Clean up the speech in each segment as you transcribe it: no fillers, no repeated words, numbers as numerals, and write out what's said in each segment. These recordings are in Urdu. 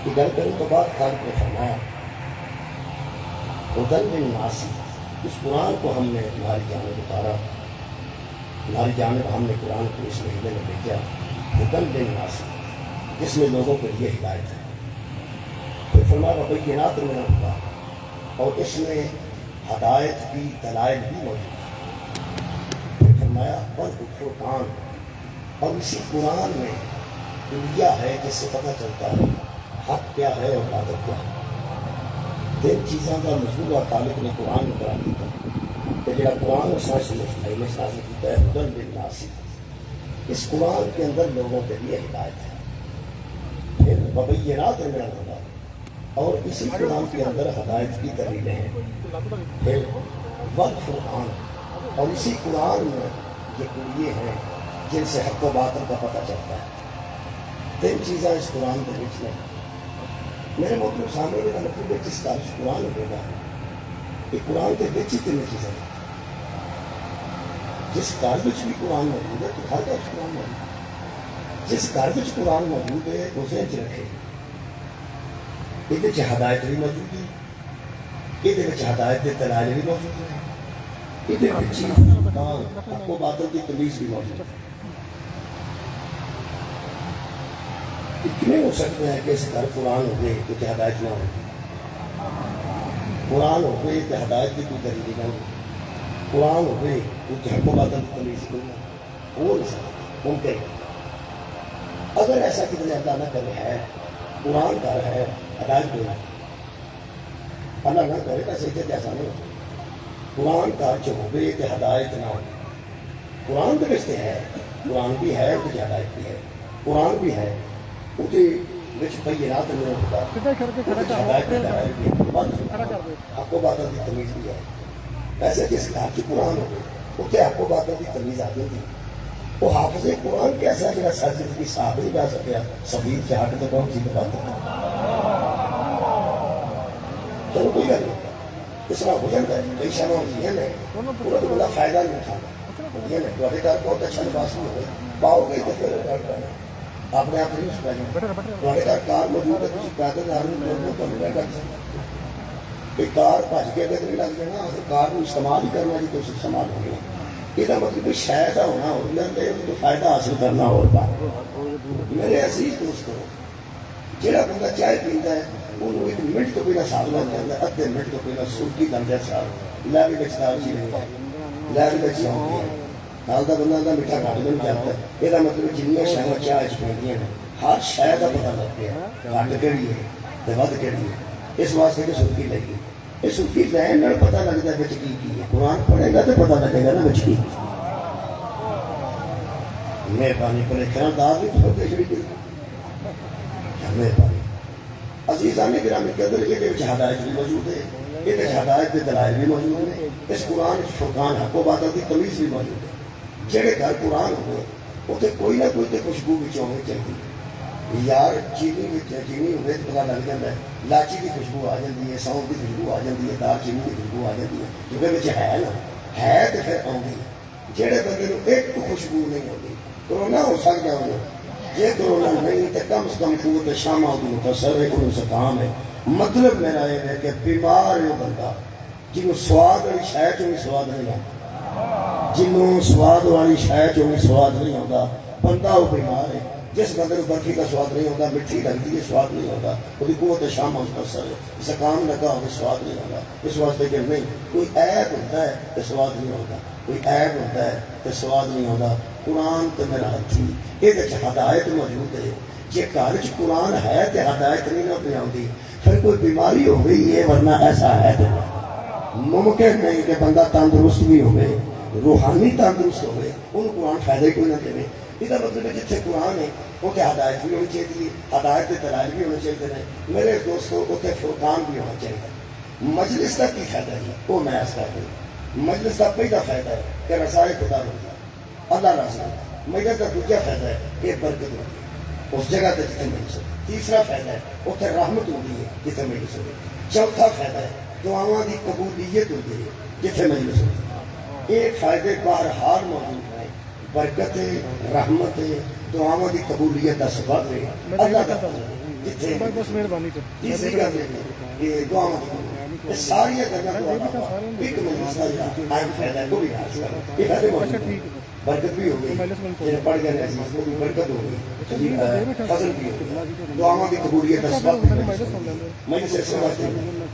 کہ گل کرنے تو بعد خالق نے فرمایا ہدی للناس، اس قرآن کو ہم نے تمہاری جانب اتارا، تمہاری جانب ہم نے قرآن کو اس مہینے میں بھیجا، ہدی للناس، جس میں لوگوں کے لیے ہدایت ہے۔ پھر فرمایا وبینات من الہدی، اور اس میں ہدایت کی دلائل بھی موجود ہے۔ پھر فرمایا والفرقان، اور اسی قرآن میں دنیا ہے جس سے پتہ چلتا ہے حق کیا ہے اور باطل کیا ہے۔ تین چیزوں کا مجموعہ خالق نے قرآن میں قرار دیا کہ جڑا قرآن اس میں نازل کیتا ہے ہدی للناس، اس قرآن کے اندر لوگوں کے لیے ہدایت ہے۔ پھر وبینات من الہدی، اور اسی قرآن کے اندر ہدایت کی دلیلیں ہیں۔ پھر والفرقان، اور اسی قرآن میں یہ کلیے ہیں جن سے حق و باطل کا پتہ چلتا ہے۔ تین چیزیں اس قرآن کے بیچ میں میرے محترم سامنے کا مطلب ہے جس کارج قرآن ہوگا کہ قرآن کے بیچ ہی تین چیزیں ہیں۔ جس کارج بھی قرآن موجود ہے تو ہر کارج قرآن موجود ہے۔ جس کارج قرآن موجود ہے اسے چ رکھے، یہ ہدایت بھی موجود ہے، یہ ہدایت کے دلائل بھی موجود ہے، یہ حق و باطل کی تمیز بھی موجود ہے۔ اتنے ہو سکتے ہیں کہ اس گھر قرآن ہو گئے تو ہدایت نہ ہو، قرآن ہو گئے تو ہدایت کی کوئی دلیل نہ ہو، قرآن ہو گئے تو حق و باطل کی تمیز کوئی نہ ہو نہیں سکتا، ممکن ہے۔ اگر ایسا کتنے اللہ نہ کرے ہے، قرآن کا ہے ہدایت کوئی نہ، اللہ نہ کرے ایسے ایسا نہیں ہوتا۔ قرآن کا جو ہو گئے کہ ہدایت نہ ہو، قرآن تو رشتے ہے، قرآن بھی ہے تو ہدایت بھی ہے، قرآن بھی ہے بینات من الہدی، ہدایت کی دلائل بھی ہے، حق و باطل کی تمیز بھی ہے۔ ایسے جس گھر کی قرآن ہو اتنے حق و باطل کی تمیز آ جاتی۔ وہ حافظ قرآن کیسا جگہ سرجد کی صاحب نہیں جا سکیا، سبیر چاٹ تو کون سی بات ہے، چلو کوئی گل نہیں، اس طرح ہو جاتا ہے۔ کئی شہر ہوتی ہیں پورا تو بڑا فائدہ نہیں اٹھانا، تھوڑے گھر بہت اچھا لباس نہیں ہوگا، پاؤ گے تو پھر اپنے آپ نہیں اس پہلے تھوڑے گھر کار موجود ہے، تھی پیدل ایک کار بج کے اگر نہیں لگ جانا کار کو استعمال ہی کرنا جی تو استعمال ہو گیا۔ یہ مطلب شاید کا ہونا ہو جاتا تو فائدہ حاصل کرنا ہوگا۔ میرے عزیز دوستو، جہاں بندہ چائے پیتا ہے انہوں ایک منٹ تو پہلے سال لگ جاتا ہے، ادھے منٹ تو پہلے سرکی کرتا ہے، سال لے بھی بچتا چیز نہیں ہے، لے بھی بچ جاتی ہے، نال کا بندہ کا میٹھا گھٹ نہیں جاتا ہے۔ یہ مطلب جنیا شہر چائے پہنتی ہیں ہر شہر کا پتہ لگ گیا گھٹ کہڑی ہے تو ود کہڑی ہے، اس واسطے کہ سرکی لگی یہ سرکی لین پتہ لگتا ہے بچ کی ہے۔ قرآن پڑھے گا تو پتہ لگے گا نا بچ کی۔ مہربانی کرے خیالدار بھی تو شری کی مہربانی عزیزان گرامی قدر، یہ ہدایت بھی موجود ہے، یہ ہدایت کے دلائل بھی موجود ہیں، اس قرآن فرقان حق و باطل کی تمیز بھی موجود ہے۔ جہے گھر قرآن ہوئے اتنے کوئی نہ کوئی تو خوشبو بھی ہونی چاہیے۔ یار چینی ہوئے تو پتا لگ جاتا ہے، لاچی کی خوشبو آ جاتی ہے، سونف کی خوشبو آ جاتی ہے، دال چینی کی خوشبو آ جاتی ہے، کیونکہ ہے نا ہے تو پھر آؤں گی۔ جہے بندے کو ایک خوشبو نہیں ہوتی، کرونا ہو سکتا ہے، یہ کرونا نہیں تو کم سے کم قوت شامہ کی متصر ہے، انہوں زکام ہے۔ مطلب میرا یہ ہے کہ بیمار ہے وہ بندہ جنہوں سواد والی شاید چوں بھی سواد نہیں آتا، جنہوں سواد والی شاید چوں بھی سواد نہیں آتا، بندہ وہ بیمار ہے۔ جس بندے کو برفی کا سواد نہیں ہوتا، مٹھی لگتی ہے سواد نہیں ہوتا، وہ قوت شامہ متصر ہے، زکام لگا ہو سواد نہیں ہوتا۔ اس واسطے کہ نہیں کوئی عیب ہوتا ہے تو سواد نہیں ہوتا، کوئی عیب ہوتا ہے تو سواد نہیں ہوتا۔ قرآن تو میرا ہاتھی یہ ہدایت موجود ہے، جی گھر قرآن ہے تو ہدایت نہیں نہ پہ آتی، پھر کوئی بیماری ہو گئی ہے، ورنہ ایسا ہے تو ممکن نہیں کہ بندہ تندرست بھی ہوئے، روحانی تندرست ہوئے، ان قرآن فائدہ کوئی نہ دے۔ یہ مطلب ہے جتنے قرآن ہے اتنے ہدایت بھی ہونی چاہیے، ہدایت کے دلائل بھی ہونے چاہیے۔ میرے دوستوں اتنے فرقان بھی ہونا چاہیے۔ مجلس کا کی فائدہ ہے وہ میں اس کا مجلس کا پہلا فائدہ ہے کہ رسائے خدا ہوگی، اللہ راضی ہوگا۔ مجلس کا دوسرا فائدہ ہے کہ برکت ہوگی اس جگہ پہ جتنے مجلس ہوگی۔ تیسرا فائدہ ہے اتنے رحمت ہوگی ہے جتنے مجلس ہوگی۔ چوتھا فائدہ ہے دعاواں کی قبولیت ہوتی ہے جتنے مجلس ہوگی۔ یہ فائدے بہرحال موجود ہیں، برکت ہے، رحمت ہے، دعاواں کی قبولیت کا سبب ہے، اللہ کا فضل ہے۔ جتنے بس مہربانی کر تیسری گل یہ دعا یہ ساری گلاں ایک مجلس کا جڑا اہم فائدہ ہے وہ بھی حاصل کرو یہ فائدے موجود ہیں برکت بھی ہوگی جنہیں پڑھ گئے عزیز کو بھی برکت ہوگی فضل بھی ہوگی دعاؤں کی قبولیت کا سبب بھی ہوگی مجلس سے سمجھتے ہیں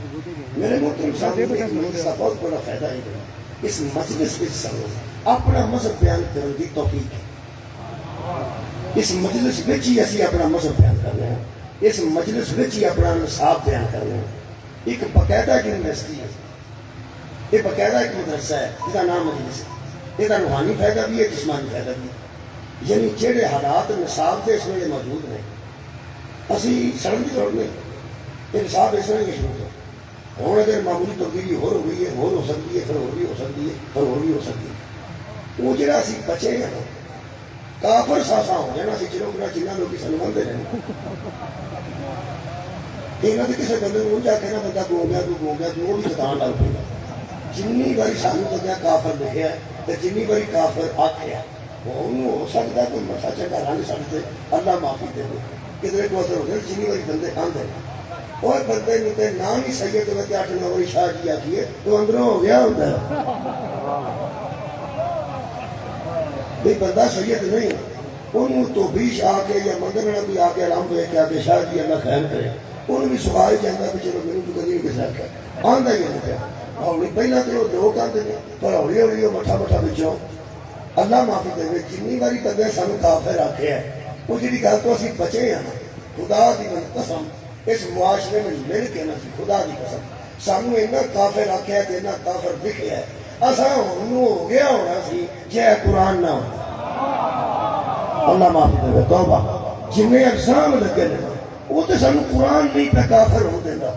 میرے محترم سامنے ایک مجلس کا بہت بڑا فائدہ ہے اس مجلس میں سب اپنا مذہب بیان کرنے کی توفیق ہے اس مجلس میں ہی اسی اپنا مذہب بیان کر رہے ہیں اس مجلس میں ہی اپنا نصاب بیان کر رہے ہیں ایک باقاعدہ یونیورسٹی ہے یہ باقاعدہ ایک مدرسہ ہے جس کا نام مجلس ہے یہ روحانی فائدہ بھی ہے جسمانی فائدہ بھی ہے یعنی جہے حالات نصاب سے اس میں یہ موجود ہیں اسی سڑن کی ضرورت نہیں یہ نصاب اس میں نہیں شروع ہو ہوں اگر معمولی تبدیلی ہو گئی ہے ہو سکتی ہے پھر ہو بھی ہو سکتی ہے پھر ہو بھی ہو سکتی ہے وہ جہاں اسی بچے ہیں کافر ساسا ہو جانا اسی چلو بنا جنہ لوگ سانو منتے رہے یہاں تو کسی بندے کو جا کے نا بندہ گو گیا تو وہ بھی شیطان لگ پے گا جنی باری سانو بندہ کافر لکھا ہے تو جنی باری کافر آخیا انہوں ہو سکتا ہے کوئی مسا چنگا رنگ سکتے اللہ معافی دے دے کدھر کو اثر ہوتے جنی باری بندے آندے ہیں اور بندے نے نام ہی سید میں 8 نمبر شاہ جی آخیے تو اندروں ہو گیا ہوتا ہے بھئی بندہ سید نہیں انہوں تو بیش آ کے یا مندر میں بھی آ کے علام کو ایک آگے شاہ جی اللہ خیر کرے انہوں بھی سوال چاہتا کہ چلو میرے تو قدیم کے ساتھ کر آندہ ہی ہوتا ہے ہولی پہلا تو لوگ آتے ہیں پر ہولی ہولی مٹھا مٹھا بچوں اللہ معافی دے گے جنی باری بندے سانو کافر آکھے ہیں وہ جی گل تو اسی بچے ہیں خدا دی قسم اس معاشرے میں مل کے نا خدا دی قسم سانو اینا کافر آکھے ہے اینا کافر دکھے ہے اساں انہوں ہو گیا ہونا سی جے قرآن نہ ہوتا اللہ معافی دے گے توبہ جنہیں اقسام لگے لے وہ تو سانو قرآن نہیں پہ کافر ہو دینا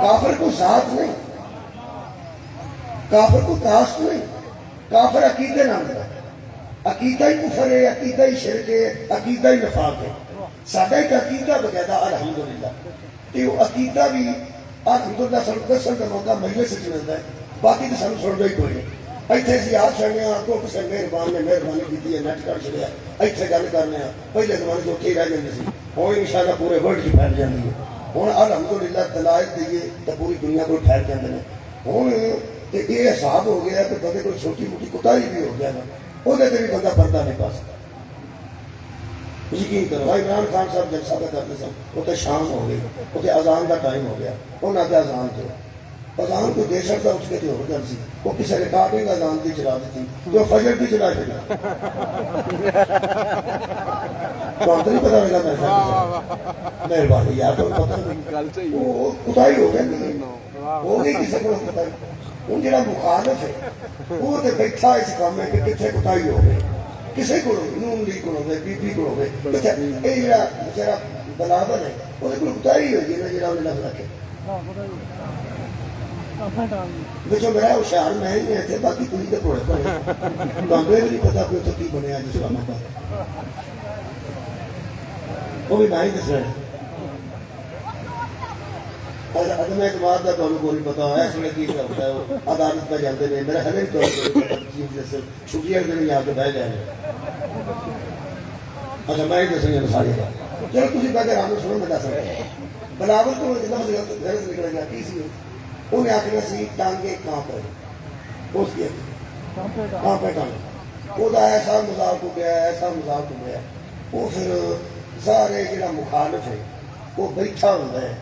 کافر کو ذات نہیں کافر کو کاسٹ نہیں کافر عقیدے نہ ہوتا عقیدہ ہی کفر ہے عقیدہ ہی شرک ہے عقیدہ ہی نفاق ہے سادہ ایک عقیدہ بقیدہ الحمدللہ کہ وہ عقیدہ بھی الحمدللہ سن دسن کا موقع مجلس سے ملتا ہے باقی تو سانو سن ہی کوئی نہیں ایتھے سی آج چڑھنے کو کسی مہربان نے مہربانی کی ہے نیٹ کر چڑیا ایتھے گل کرنے پہلے زمانے جو اتنے رہ جاتے سی ہوں انشاءاللہ پورے ورلڈ چ پھیل جاتی ہے ہوں الحمدللہ دلائل دئیے تو پوری دنیا کو پھیل جاتے ہیں ہوں یہ حساب ہو گیا کہ بندے کو چھوٹی موٹی کوتاہی بھی ہو گیا نا وہ بھی بندہ پردہ نہیں پا سکتا یقین کرو عمران خان صاحب جلسہ پہ کرتے سن وہ شام ہو گئی وہ اذان کا ٹائم ہو گیا انہوں نے اذان دو اذان کو دے سکتا اٹھ کے تو ہو گل سی وہ کسی ریکارڈنگ اذان کی چلا دیتی جو فجر کی چلا چلا تو نہیں پتا لگا مہربانی یار تو پتا نہیں وہ کوتاہی ہو گئی ہو گئی کسی کو کوتاہی ہوں جہاں مخالف ہے وہ تو بیٹھا اس کام میں کہ کتنے کوتاہی ہو گئی کسی کو نون لیگ کو ہوگئے بی بی کو ہوگئے یہ جڑا بچارا بلاول ہے وہ کوتاہی ہوئی ہے نا جڑا انہیں لفظ رکھے بچوں میرا ہوشیار میں ہی نہیں تھے باقی تھی تو پڑے پڑے بامبے بھی نہیں پتا کہ اتنے کی بنے آج اسلام آباد وہ بھی نہ ہی دس رہے عدم اعتماد کا تمہیں کوئی پتا ہے اس میں کی ہوتا ہے عدالت پہ جاتے ہیں میرا ہمیں تو چیف جسٹس چھٹیاں دن یہاں پہ بہ جائیں اچھا میں ہی دسیں گے ساری کا چلو تھی پہلے رام سنو میں دس رہے بلاول کو لفظ گھر سے نکل گیا کی سی انہیں آخر سی ٹانگے کہاں پہ اس کی کہاں پہ ٹانگے وہ ایسا مذاق ہو گیا ایسا مذاق ہو گیا وہ پھر سارے جڑا مخالف ہے وہ بیٹھا ہوتا ہے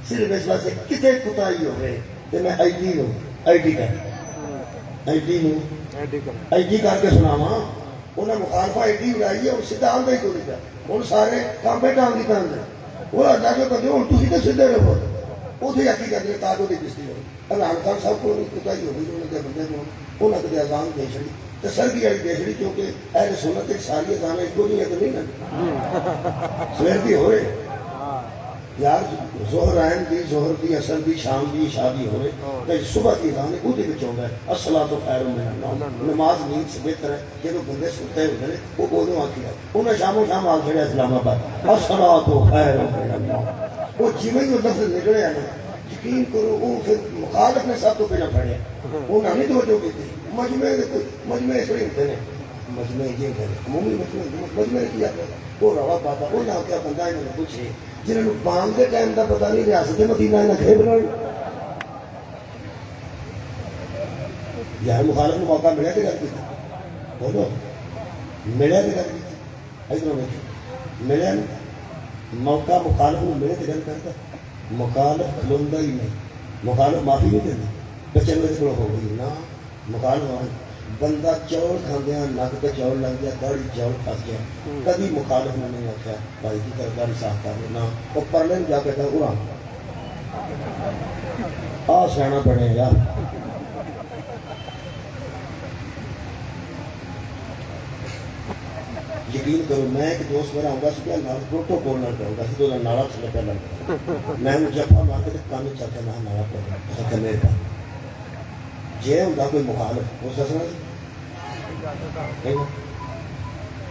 صرف اس واسطے کتنے کوتاہی ہو گئے کہ میں آئی ڈی لوں آئی ڈی کر کے سناوا انہیں مخالفہ آئی ڈی اڑائی ہے اور سیدھا آدھا ہی کوئی کا ہوں سارے کام پہ ٹانگ کی ٹانگ وہ اللہ کے بندے ہوں تھی تو سیدھے رہو اتنے یقین کرتے تاکہ وہ کشتی ہو اللہ خان صاحب کو کوتاہی ہو گئی انہوں نے بندے کو انہوں نے اذان دے چڑی تو سردی والی دے چڑی کیونکہ اہل سنت ساری اذان ایک دو نہیں ہے تو نہیں نا سویر بھی ہو رہے یار ظہر آئن دی ظہر دی اثر دی شام دی شادی ہو رہے تو صبح کی اذان ہے وہ چاہتا ہے الصلاۃ خیر من النوم نماز نیند سے بہتر ہے جب بندے سوتے ہوتے ہیں وہ بولوں آ کے انہیں شام و شام آ کھڑے اسلام آباد الصلاۃ خیر من النوم وہ جیویں جو لفظ نکلے ہیں نا یقین کرو وہ پھر مخالف نے سب تو پہلے پڑھے انہوں نے توجہ کی تھی مجمع اس لیے ہوتے ہیں مجمع یہ ہے عمومی مجمع کیا وہ روا پاتا وہ نہ کیا بندہ انہوں نے پوچھے جنہوں نے بانگ کے ٹائم کا پتا نہیں ریاست مدینہ انہیں کھے بنائی یار مخالف کو موقع ملے تو گل کی بولو ملے تو گل کی ادھر ملے موقع مخالف کو ملے تو گل کرتا مخالف کھلوندا ہی نہیں مخالف معافی نہیں دینا بچے میرے کو ہو گئی نہ مخالف بندہ چول کھاندیا نک پہ چول لگ گیا داڑھی چول پھنس گیا کبھی مخالف نے نہیں آخیا بھائی کی طرف داڑھی صاف کر لینا وہ پرلے جا کے کہا آ سیاح بنے یار یقین کرو میں ایک دوست میرا آؤں گا نال پروٹوکول نہ کروں گا تو نالا چلے پہ لگ میں جفا مار کے کام چلتا میں نالا پہ میرے پاس جی ہوں کوئی مخالف اس دسنا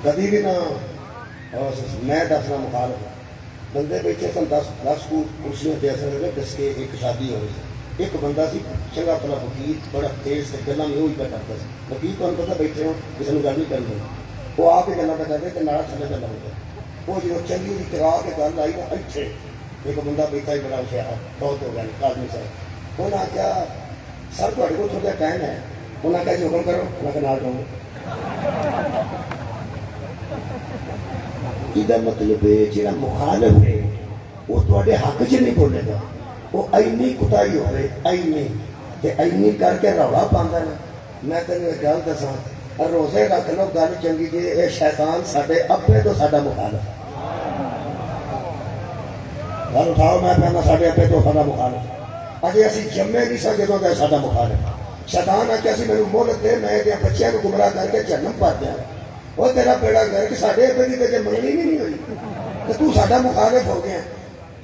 کبھی بھی نہ میں دسنا مخالف بندے بیٹھے سن 10 کرسیاں پہ اثر لگے دس کے ایک شادی ہوئی سی ایک بندہ سی چنگا پلا وکیل بڑا تیز سے گلا میں وہی پہ کرتا سی وکیل تو پتا بیٹھے ہوں کسی نے گل نہیں کرنی وہ آپ ہی گلا پہ کرتے کہ نالا تھلے پہ لگ گیا وہ جب چنگی ہوئی کرا کے گل آئی نا اتنے ایک بندہ بیٹھا ہی بڑا ہوشیار بہت ہو گیا آدمی صاحب انہوں نے کیا سر تھوڑے کو تھوڑا ٹائم ہے انہوں نے کہا جی حکم کرو انہوں نے نال رہوں یہ مطلب ہے جہاں مخالف ہے وہ تھوڑے حق چ نہیں بولے گا وہ اینی کتائی ہوئے اینی تے اینی کر کے رولا پاندا نا میں تینوں ایک گل دساں روزے رکھ لو گل چنگی جی اے شیطان ساڈے ابے تو ساڈا مخالف گل اٹھاؤ میں کہنا ساڈے ابے تو ساڈا مخالف اجے اسی جمے نہیں سا جدوں دا ساڈا مخالف شیطان آ کے اسی میرے مہلت دے میں دے بچیاں کو گمراہ کر کے جہنم پا دیا وہ تیرا بیڑا گھر کہ ساڈے ابے دی تے منگنی نہیں ہوئی کہ تو ساڈا مخالف ہو گیا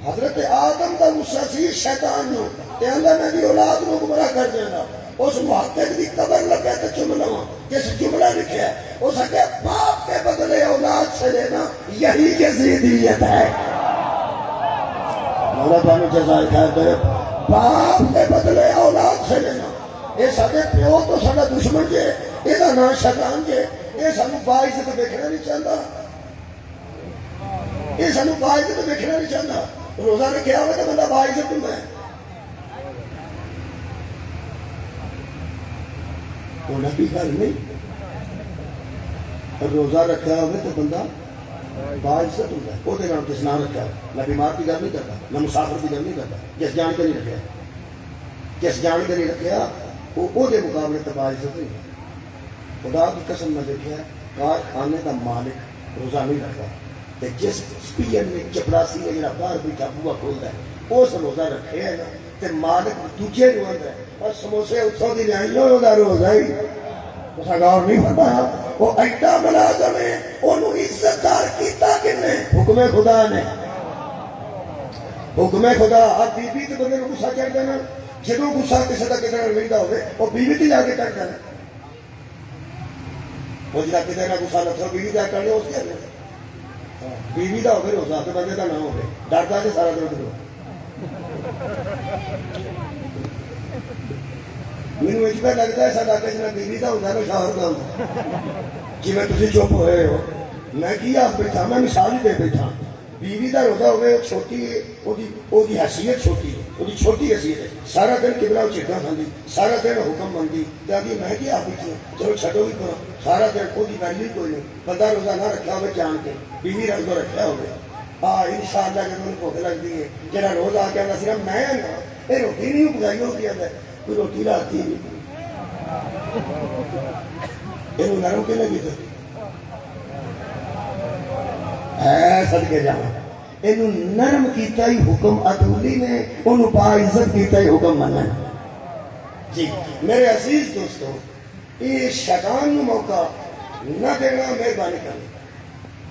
حضرت آدم کا غصہ سی شیطان نو تے آندا میں دی اولاد نو گمراہ کر دینا اس محقق دی قبر لگا تے چم لواں جس جملہ لکھیا ہے اس کے باپ کے بدلے اولاد سے لینا یہی یزیدیت ہے مولا تعالی جزائے خیر دے باپ کے بدلے اولاد سے لینا یہ سارے پیو تو سارا دشمن جے یہ نام شیطان جے یہ سانو باعزت دیکھنا نہیں چاہتا یہ سانو باعزت دیکھنا نہیں چاہتا روزہ رکھا ہوا تو بندہ باعزت ہوں ہونا بھی گل نہیں روزہ رکھا ہوا تو بندہ باعزت ہوتا ہے وہ نام کس نام رکھا ہے میں بیمار کی گل نہیں کرتا میں مسافر کی گل نہیں کرتا جس جان کے نہیں رکھا جس جان کے نہیں رکھا وہ دے مقابلے تو باعزت نہیں ہے خدا کی قسم میں دیکھا کارخانے کا مالک روزہ نہیں رکھتا جس پی ایم نے چپراسی نے جڑا باہر بیٹھا بوا کھولتا ہے اس روزہ رکھے ہے نا تے مالک دوجے نو آندا ہے اور سموسے اتھوں دی لائن دا روزہ ہی اسا غور نہیں فرمایا وہ ایڈا ملازم ہے اونوں عزت دار کیتا کنے حکم خدا نے حکم خدا اب بی بی تے بندے نو غصہ چڑھ دینا جدوں غصہ کسی دا کدھر لیندا ہوے او بیوی تے جا کے چڑھ جانا وہ جڑا کدھر نہ غصہ نہ بیوی دا کر لے اس کے بیوی دا ہوگی روزہ تو بندے کا نہ ہوگی ڈرتا ہے سارا دن کرو مینو ایک بار لگتا ہے سارا کہ جنا بیوی کا ہوتا ہے شوہر کا ہوتا جی میں تھی چپ ہوئے ہو میں کی آپ بیٹھا میں مثال ہی دے بیٹھا بیوی کا روزہ ہوئے چھوٹی وہ حیثیت چھوٹی ہے وہ چھوٹی حیثیت ہے سارا دن کبلا چیٹا کھاندی سارا دن حکم بنتی آدھی میں کیا آپ پیچھے چلو چھٹو بھی کرو سارا دن کوئی ویلیو ہی کوئی نہیں بندہ روزہ نہ رکھا ہوئے جان کے بیوی روزہ رکھا ہوئے ہاں ان شاء اللہ جب بھوک لگتی ہے جہاں روز آ کے آتا صرف میں یہ روٹی نہیں پکائی ہوتی ہے کوئی روٹی لاتی نہیں یہ نرم کہ لگی تھی ہے صدقے جانا یہ نرم کیتا ہی حکم عدولی نے انہوں باعزت کیتا ہی حکم مننا جی میرے عزیز دوستوں یہ شیطان نو موقع نہ دینا مہربانی کرنا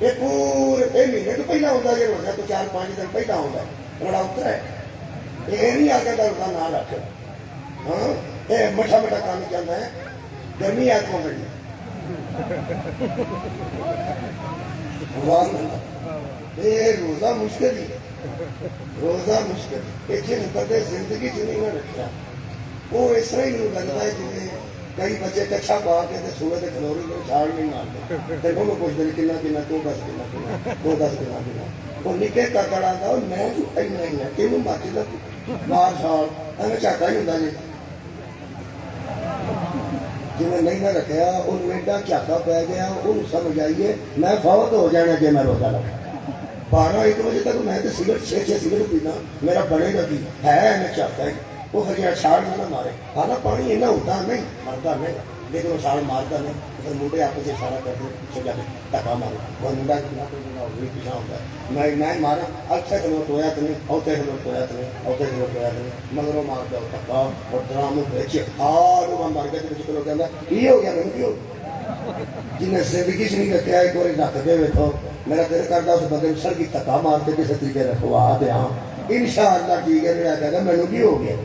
یہ پورے مہینے تو پہلا ہوتا ہے روزہ تو 4-5 دن پہلا ہوتا ہے بڑا اترا ہے یہ نہیں آ کے روزہ نہ رکھ ہاں یہ مٹھا مٹھا کام چلتا ہے گرمی آ کو بڑی یہ روزہ مشکل ہی روزہ مشکل یہ چیز بندے زندگی چ نہیں نہ رکھا وہ اس طرح ہی نہیں لگتا ہے جی کئی بچے کچھا پا کے سورے کے کھلوری میں چھاڑ نہیں مارتے تو انہوں پوچھتے ہیں کنا کنا تو دس کنا کنا تو دس کنا کنا وہ نکے کاکڑ آتا میں جھوٹا ہی نہیں ہے تینوں باقی کا مار چھاڑ ہمیں چاہتا ہی ہوتا جی جی میں نہیں نہ رکھا ان ایڈا چاہتا پی گیا ان سمجھ آئیے میں فوت ہو جانا جی میں روزہ رکھا 12-1 بجے تک میں تو سگریٹ 6 سگریٹ پینا میرا بڑے گا کی ہے میں چاہتا ہے وہ ہر چھاڑ نہ مارے ہاں پانی ایسا ہوتا نہیں مرتا نہیں لیکن وہ چھاڑ مارتا نہیں پھر منڈے آپ سے اشارہ کرتے پیچھے جا کے ٹکا مارو وہ منڈا کتنا پیچھا ہوتا ہے میں مارا اچھا کلو ٹویا تو نہیں اوتے کلو ٹویا تو نہیں اوتے کلو ٹویا تو نہیں مگروں مار دو ٹکا اور ڈرام بچے ہار وہ مار کے کلو کہنا یہ ہو گیا میں کی ہو جنہیں زندگی چ نہیں رکھا ایک بار رکھ دے ویکو میرا دل کرتا اس بندے سر کی دھکا مار کے کسی طریقے رکھوا دیا ان شاء اللہ ٹھیک ہے میرا کہتا مینو کی ہو گیا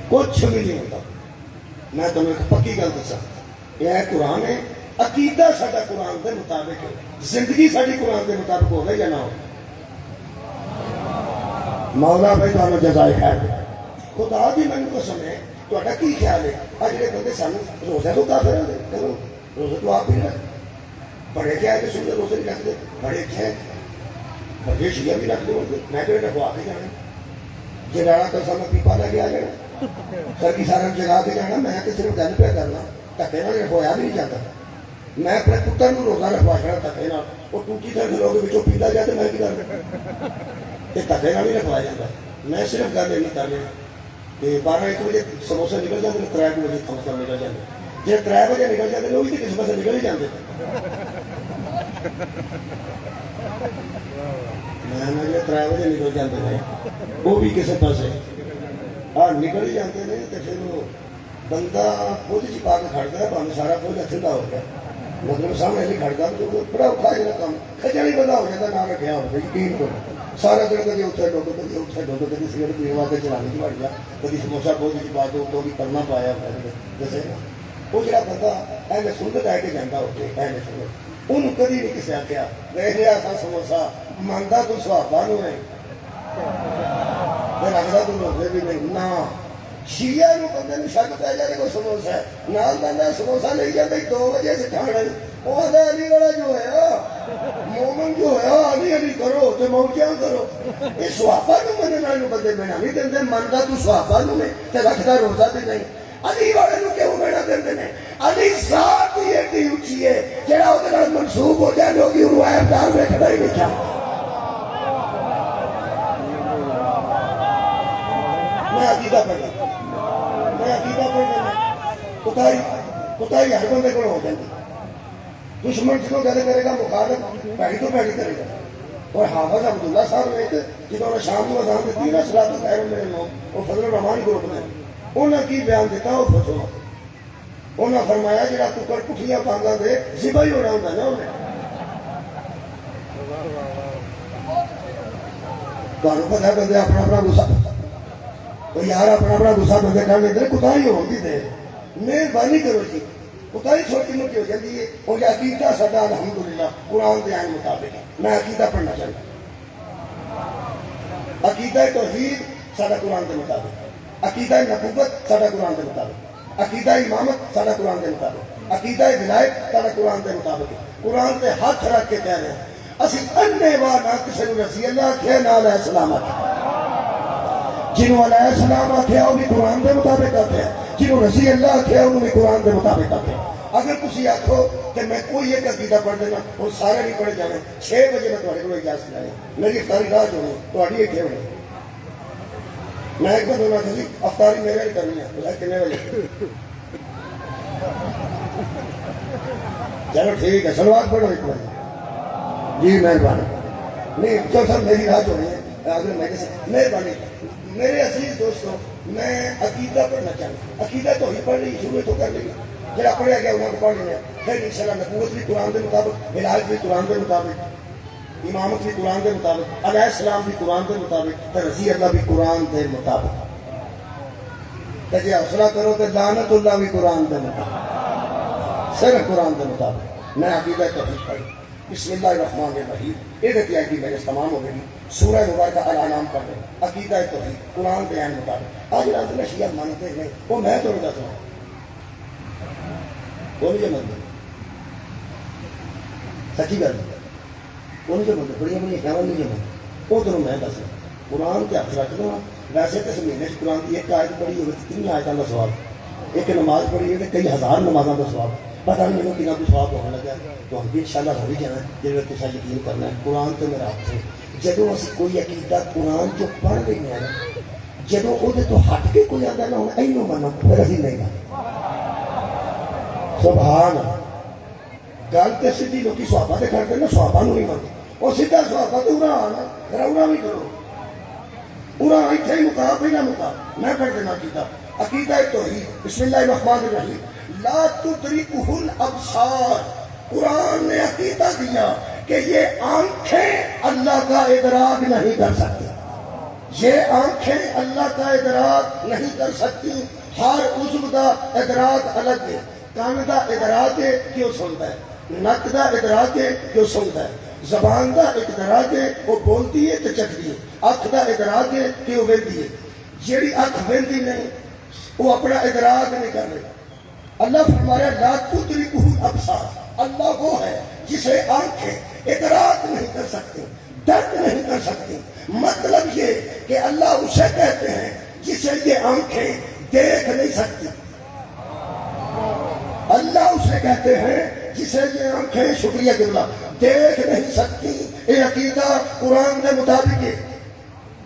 کچھ بھی نہیں ہوتا میں تمہیں ایک پکی گل دسا یہ قرآن ہے عقیدہ ساڈا قرآن کے مطابق ہے زندگی ساری قرآن کے مطابق ہوگا یا نہ ہو مولا بھائی تمہیں جزائے خیر دے خدا دی مینو قسم ہے تہاڈا کی خیال ہے آ جڑے بندے سانو روزے تو کافر ہوندے کرو روزے تو آپ ہی رکھ بڑے کیا ہے کہ سنتے روزے نہیں رکھتے بڑے کیا ہے بڑے شیعہ بھی رکھتے ہوتے میں تو رکھوا کے جانا جلانا تو سب پیپا لے کے آ جانا سر کی سارا جگا کے جانا میں تو صرف گل پہ کرنا دھکے نال رکھوایا بھی نہیں جاتا میں اپنے پتر کو روزہ رکھوا چھڑا دھکے نال وہ ٹوٹی تھر لوگ بچوں پیتا جائے تو میں کی کرنا یہ دھکے نال نہیں رکھوایا جاتا میں صرف گل یہ کر رہا کہ 12-1 بجے سموسے نکل جاتے 3 بجے سموسا نکل جاتے جی 3 بجے نکل جاتے وہ بھی کس پاس نکل ہی جاتے میں 3 بجے نکل جاتے ہیں وہ بھی کسی پاس ہاں نکل ہی جاتے ہیں تو پھر وہ بندہ کچھ جی پا کے کھڑتا ہے بند سارا کچھ ٹھنڈا ہو گیا مطلب سامنے نہیں کھڑتا تو بڑا اوکھا جا کام کھچڑی بندہ ہو جاتا نہ رکھا ہوتا یقین کرو سارا دن کبھی اتنے ڈوکو کبھی اتنے ڈوکو کبھی سگریٹ پینے واسطے چلانے کی بڑھ گیا کبھی سموسا بہت جی پا کے تو بھی کرنا پایا جیسے وہ جڑا بندہ ایسے سنت لے کے جانا ہوتے ایسے سنت انہوں کبھی نہیں کسی آخیا دیکھ لیا تھا سموسا منگتا تو سہاپا نو ہے رکھتا تو روزے بھی نہیں نہ شیعہ نو بندے نو شک پہ جائے کوئی سموسا ہے نال بندہ سموسا لے جاتا 2 بجے سے کھانا وہ علی والا جو ہے مومن جو ہے علی علی کرو تو موجیاں کرو یہ سہاپا نو من نال بندے بنا نہیں دیں منگتا تو سہاپا نو ہے رکھتا روزہ بھی نہیں علی والے نو کیوں بنا دیں علی ذات ہی ایڈی اچھی ہے جہاں وہ منسوب ہو جائے لوگ انہوں عیب دار میں کھڑا ہی نہیں چاہتا میں عقیدہ پڑھنا کتائی ہر بندے کو ہو جاتی دشمن جنہوں گل کرے گا مخالف پیڑی تو پیڑی کرے گا اور حافظ عبداللہ صاحب نے جنہوں نے شام کو اذان دیتی نا صلاۃ الخیر میرے لوگ وہ فضل الرحمان گروپ نے انہوں کی بیان دیتا وہ فضل انہوں فرمایا جڑا ککڑ پٹھیاں پانگا دے ذبح ہی ہونا ہوتا نا انہیں تمہیں پتہ ہے بندے اپنا اپنا غصہ یار اپنا غصہ بندے کر لیتے کوتاہی ہوتی دے مہربانی کرو جی کوتاہی چھوٹی موٹی ہو جاتی ہے اور یہ عقیدہ ساڈا الحمدللہ قرآن کے عین مطابق ہے میں عقیدہ پڑھنا چاہتا عقیدہ توحید ساڈا قرآن کے مطابق عقیدہ نبوت ساڈا قرآن کے مطابق عقیدہ امامت ساڈا قرآن کے مطابق عقیدہ ولایت ساڈا قرآن کے مطابق قرآن پہ ہاتھ رکھ کے کہہ رہے ہیں اسی انے وا نہ کسی نے رضی اللہ آخیا نہ علیہ السلام آخیا جنہوں علیہ السلام آخیا وہ بھی قرآن کے مطابق آخیا جنہوں رضی اللہ آخیا انہوں بھی قرآن کے مطابق آخیا اگر تسی آخو کہ میں کوئی ایک عقیدہ پڑھ دینا اور سارے نہیں پڑھ جانے 6 بجے میں تھوڑے کو اجازت لائی میری افطاری رات ہونی تھوڑی ایک ہونی میں ایک بار ہونا تھی افطاری میرے ہی کرنی ہے کتنے بجے چلو ٹھیک ہے سلوات پڑھو ایک بار جی مہربانی نہیں جو سب میری رات ہونی ہے مہربانی میرے عزیز دوستوں میں عقیدہ پڑھنا چاہتا ہوں عقیدہ تو ہی پڑھ لی شروع تو کر لی جہاں پڑھیا گیا انہوں نے پڑھ لینا پھر انشاءاللہ نبوت بھی قرآن کے مطابق ولایت بھی قرآن کے مطابق امامت بھی قرآن کے مطابق علیہ السلام بھی قرآن کے مطابق رضی اللہ بھی قرآن کے مطابق جی حوصلہ کرو تو لعنت اللہ بھی قرآن کے مطابق صرف قرآن کے مطابق میں عقیدہ توحید پڑھی بسم اللہ الرحمن الرحیم یہ دیتی ہے کہ میرے تمام ہو گئی سورہ مبارکہ الانعام پڑھ رہے عقیدہ توحید قرآن کے عین مطابق آج رات میں شیعہ مانتے ہیں وہ میں تو بتاتا ہوں وہ نہیں منتے سچی گل وہ نہیں منتے بڑی بڑی خیال نہیں منتے وہ تمہیں میں دس قرآن کے ہاتھ رکھ دوں ویسے تو اس مہینے قرآن کی ایک آیت پڑھی ہوگی کتنی آیتوں کا سواب ایک نماز پڑھی ہے کئی ہزار نمازوں کا سواب پتہ نہیں انہوں کتنا کوئی سواب ہونے لگا تو ہم بھی ان شاء اللہ ہو بھی جانا جب تصا یقین کرنا ہے قرآن تو میرا ہاتھ سے جدو اسی کوئی عقیدہ قرآن جو پڑھ رہے ہیں جدو وہ تو ہٹ کے کوئی آتا نہ ہونا اینو ماننا پھر ابھی نہیں ماننا سبحان گل تو سیدھی لوگ سوابا سے کرتے نا سوابا نہیں مانتے اور سیدھا سوابا تو ارا آنا پھر ارا بھی کرو ارا اتنے ہی مکا پہلا مکا میں کر دینا عقیدہ عقیدہ توحید بسم اللہ الرحمن الرحیم لا تدرکہ الابصار قرآن نے عقیدہ دیا کہ یہ آنکھیں اللہ کا ادراک نہیں کر سکتی یہ آنکھیں اللہ کا ادراک نہیں کر سکتی ہر عضو کا ادراک الگ ہے کان کا ادراک ہے کہ وہ سنتا ہے نک کا ادراک ہے کہ وہ سنتا ہے زبان کا ادراک ہے وہ بولتی ہے تو چکھتی ہے اکھ کا ادراک ہے کہ وہ ویندی ہے جیڑی اکھ ویندی نہیں وہ اپنا ادراک نہیں کر رہی اللہ فرمایا لا تدرکہ الابصار اللہ وہ ہے جسے آنکھیں ادراک نہیں کر سکتی درک نہیں کر سکتی مطلب یہ کہ اللہ اسے کہتے ہیں جسے یہ آنکھیں دیکھ نہیں سکتی اللہ اسے کہتے ہیں جسے یہ آنکھیں شکریہ قبلہ دیکھ نہیں سکتی یہ عقیدہ قرآن کے مطابق ہے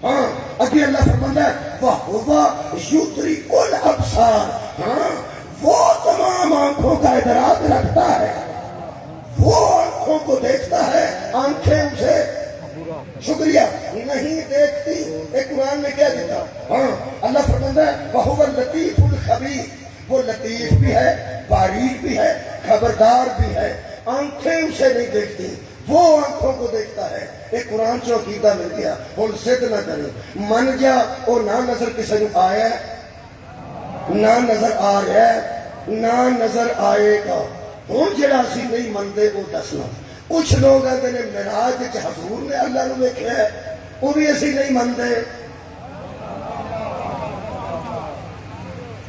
ہاں ابھی اللہ فرماتا ہے وَهُوَ يُدْرِكُ الْأَبْصَارَ ہاں وہ تمام آنکھوں کا ادراک رکھتا ہے وہ آنکھوں کو دیکھتا ہے آنکھیں اسے شکریہ نہیں دیکھتی ایک قرآن میں کیا دیتا ہاں اللہ فرماتا ہے وَهُوَ اللَّطِيفُ الْخَبِيرُ وہ لطیف بھی ہے باریک بھی ہے خبردار بھی ہے آنکھیں اسے نہیں دیکھتی وہ آنکھوں کو دیکھتا ہے ایک قرآن جو عقیدہ مل گیا اور ضد نہ کرے من جا اور نہ نظر کسی نے آیا نہ نظر آ رہا ہے نہ نظر آئے گا ہوں جڑا اسی نہیں منتے وہ دسنا کچھ لوگ آتے ہیں معراج وچ حضور نے اللہ نو ویکھیا ہے وہ بھی اسی نہیں منتے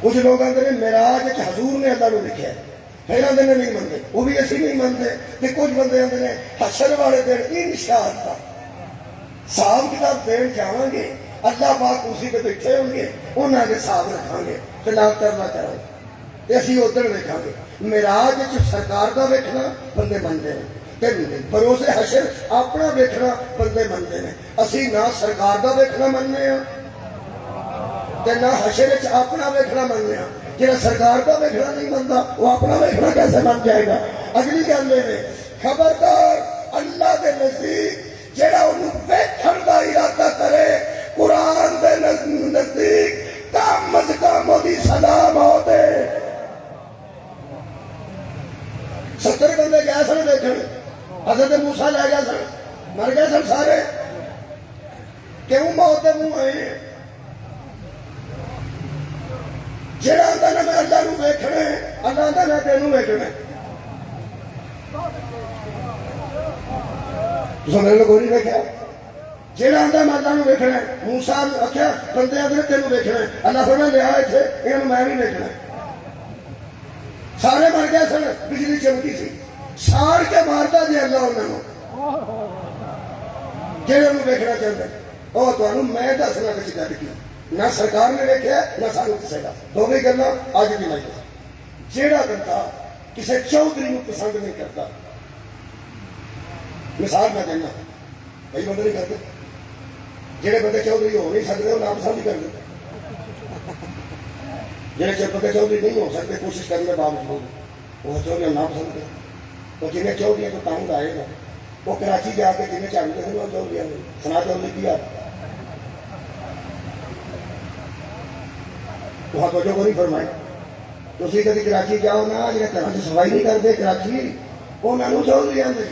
کچھ لوگ آتے ہیں معراج وچ حضور نے اللہ نو ویکھیا ہے پھر آتے ہیں نہیں منتے وہ بھی اسی نہیں منتے کہ کچھ بندے آتے ہیں حشر والے دن انشاءاللہ حساب کتاب دین جاواں گے اللہ پاک اسی پہ بیٹھے ہوں گے انہاں کے حساب رکھاں گے تے نہ کرنا کرو تے اسی ادھر ویکھاں گے معراج وچ سرکار دا ویکھنا بندے منتے ہیں تے بروز حشر اپنا ویکھنا بندے منتے ہیں اسی نہ سرکار دا ویکھنا مننے ہاں تے نہ حشر وچ اپنا ویکھنا مننے ہاں جہاں سرکار کا ویکھنا نہیں منتا وہ اپنا ویکھنا کیسے بن جائے گا اگلی گل یہ خبردار اللہ کے نزدیک جہاں انہوں ویکھن کا ارادہ کرے قرآن کے نزدیک کم از کم وہی سزا موت ہے 70 بندے گئے سن دیکھنے حضرت موسیٰ لے گئے سن مر گئے سن سارے کیوں موت دے منہ آئے جڑا آندا نہ میں اللہ نو ویکھنا ہے اللہ آندا میں تینوں ویکھنا ہے تساں میرے لوگ نہیں ویکھیا جڑا آندا میں اللہ نو ویکھنا ہے موسیٰ نے آکھیا بندے آندے تینوں ویکھنا ہے اللہ فرمایا لیا ایتھے انہاں میں نہیں ویکھنا سارے مر گئے سن بجلی چمکی سی ساڑ کے مارتا جی اللہ انہاں نو جڑے نو ویکھنا چاہندے او تانوں میں دسنا وچ گل کی نہ سرکار نے ویکھیا نہ سانو کسے دا دو گئی گلاں اج دی نہیں جیڑا بندہ کسے چودھری نو پسند نہیں کرتا مثال میں دینا کئی بندے نہیں کرتے جہے بندے چودھری ہو نہیں سکتے وہ نام پسند ہی کرتے جہے بندے چودھری نہیں ہو سکتے کوشش کرنے کے باوجود وہ چودھری نام پسند کرتے تو جنہیں چودھری تو تنگ آئے گا وہ کراچی جا کے جنہیں چاہتے ہیں وہ چودھری سنا چودھری کی آپ وہاں توجہ کو نہیں فرمائی تو اسی کدی کراچی جاؤ نا جنہیں طرح سے صفائی نہیں کرتے کراچی انہوں نے چودھری آدھے